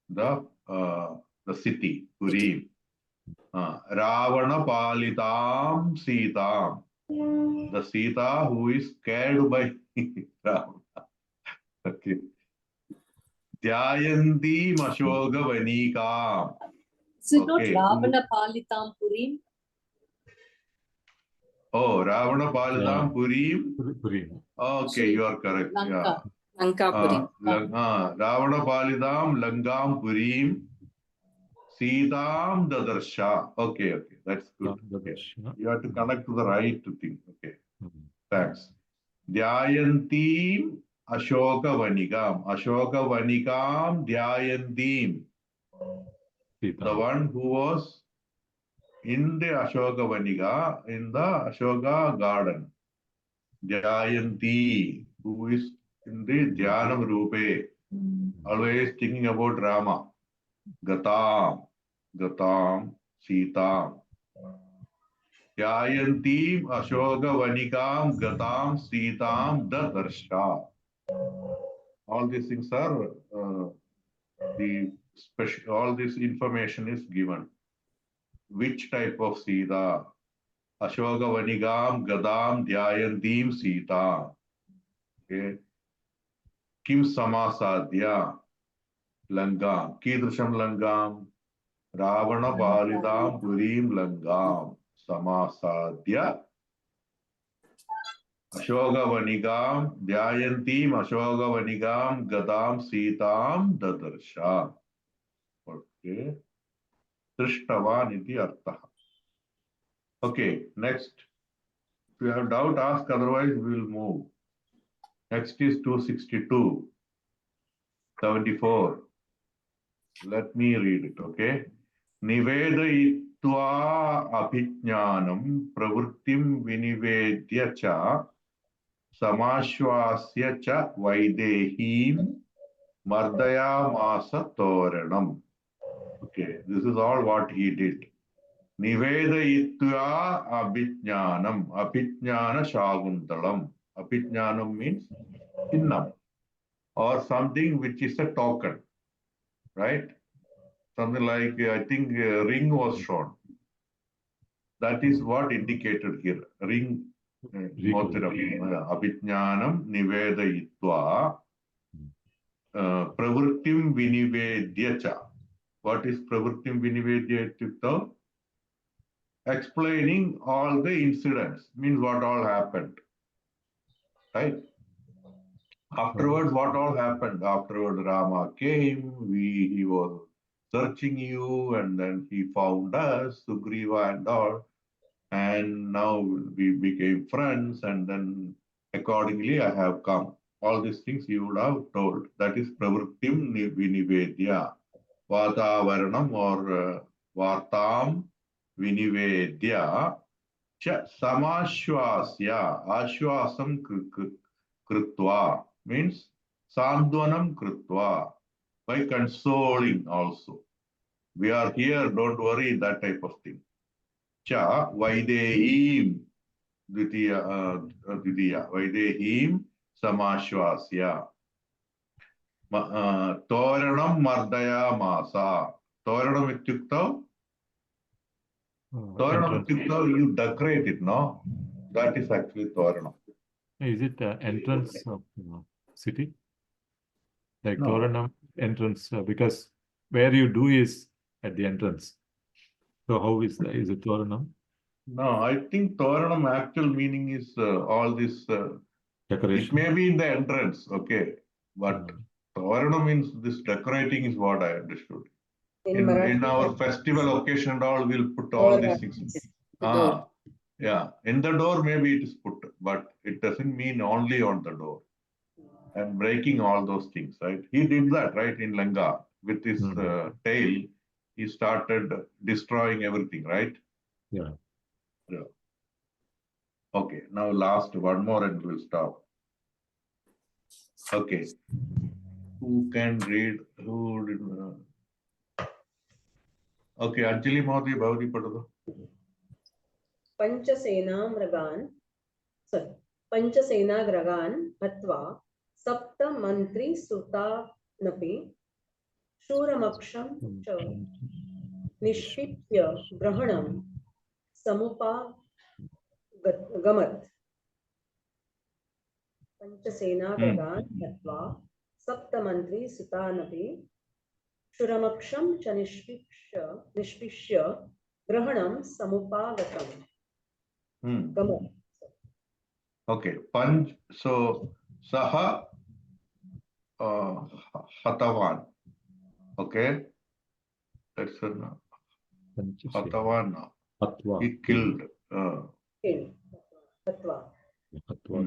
the city, Purim. Ravana Palitam Sitam, the Sita who is scared by Ravana. Okay. Dhyayanti Mashoga Vanika. Is it Okay. not Ravana Palitam Purim? Oh, Ravana Palitam Purim. Purim. Okay, you are correct. Lanka. Lanka Purim. Ravana Palidam Langam Purim Sitam Dadarsha. Okay, that's good. Okay. You have to connect to the right thing. Okay, thanks. Dhyayanti Ashokavanigam. Ashokavanigam dhyayantim. Sita. The one who was in the Ashokavaniga, in the Ashoka garden. Dhyayanti, who is in the Dhyanam Rupe, always thinking about Rama. Gatam, Gatam, Sita. Dhyayantim Ashokavanigam Gatam Sitam Dadarsha. All these things are the special, all this information is given. Which type of Sita? Ashokavanigam Gadam Dhyayantim Sita. Okay. Kim Samasadya Langam. Kidrusham Langam. Ravana Palidam Purim Langam. Samasadya Ashokavanigam Dhyayantim Ashokavanigam Gadam Sitam Dadarsha. Okay. Drishtavan iti artha. Okay, next. If you have doubt, ask, otherwise we will move. Next is 262. 74. Let me read it, okay? Nivedayitva abhijnanam pravrittim vinivedya cha samashwasya cha vaidehim mardayamasa toranam. Okay, this is all what he did. Nivedayitva abhijnanam. Abhijnana shaguntalam. Abhijnanam means chinnam, or something which is a token, right? Something like, I think, a ring was shown. That is what indicated here. Ring, motiram, abhijnanam nivedayitva pravrittim vinivedya cha. What is pravrittim vinivedya ityukto? Explaining all the incidents, means what all happened, right? Afterwards, what all happened? Afterwards, Rama came, he was searching you, and then he found us, Sugriva and all, and now we became friends, and then accordingly I have come. All these things you would have told. That is pravrittim vinivedya. Vatavaranam or vartam vinivedya cha samashwasya. Ashwasam krutva means sandvanam krutva, by consoling also. We are here, don't worry, that type of thing. Cha vaidehim dvitiya vaidehim samashwasya. Toranam mardaya masa. Toranam ityukta. Toranam ityukta, you decorate it, no? That is actually Toranam. Is it entrance of city? Like No. Toranam entrance, because where you do is at the entrance. So how is that? Is it Toranam? No, I think Toranam actual meaning is all this. It Decoration. may be in the entrance, okay, but Toranam means this decorating is what I understood. In Marathi, our festival occasion and all, we'll put all these things. The door. Yeah, in the door maybe it is put, but it doesn't mean only on the door. And breaking all those things, right? He did that, right, in Lanka with his tail. He started destroying everything, right? Yeah. Yeah. Okay, now last one more and we'll stop. Okay. Who can read? Who did? Okay, Anjali Mahodi, Bhavati Padada. Panchasenagragan Hatva Sapta Mantri Suta Napi Shuramaksham Cha Nishpitya Grahanam Samupa Gamat. Panchasenagragan Hatva Sapta Mantri Suta Napi Shuramaksham Cha Nishpishya Grahanam Samupagatam. Gamat. Okay, Panch, so Saha Hatavan. Okay, that's a Hatavan. Hatva. He killed. Hatva. Hatva.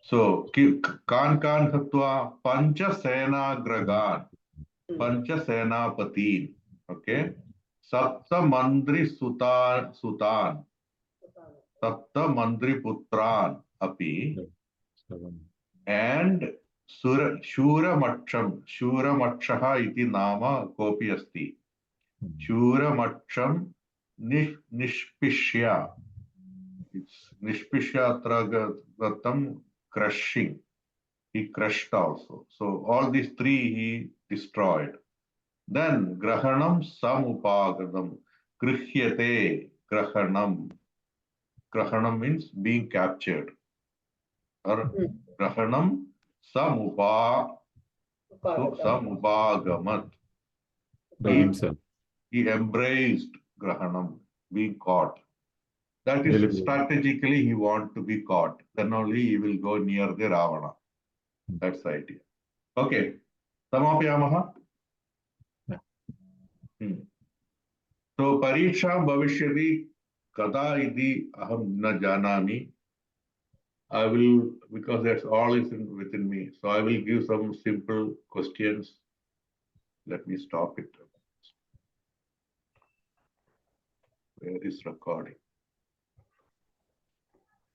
So, Kan Hatva Pancha Senagragan, Pancha Senapatin, okay? Sapta Mandri Sutan, Sapta Mandri Putran, Api, and Shuramakshaha iti nama kopi asti. Shuramaksham Nishpishya. It's Nishpishya Gatam crushing. He crushed also. So all these three he destroyed. Then Grahanam Samupagadam. Grihyate Grahanam. Grahanam means being captured. Or Grahanam Samupagamat. By himself. He embraced Grahanam, being caught. That is strategically he wants to be caught. Then only he will go near the Ravana. That's the idea. Okay. Samapyamaha. So Pariksha Bhavishyati Kada iti aham na janami. I will, because that's all is within me. So I will give some simple questions. Let me stop it. Where is recording?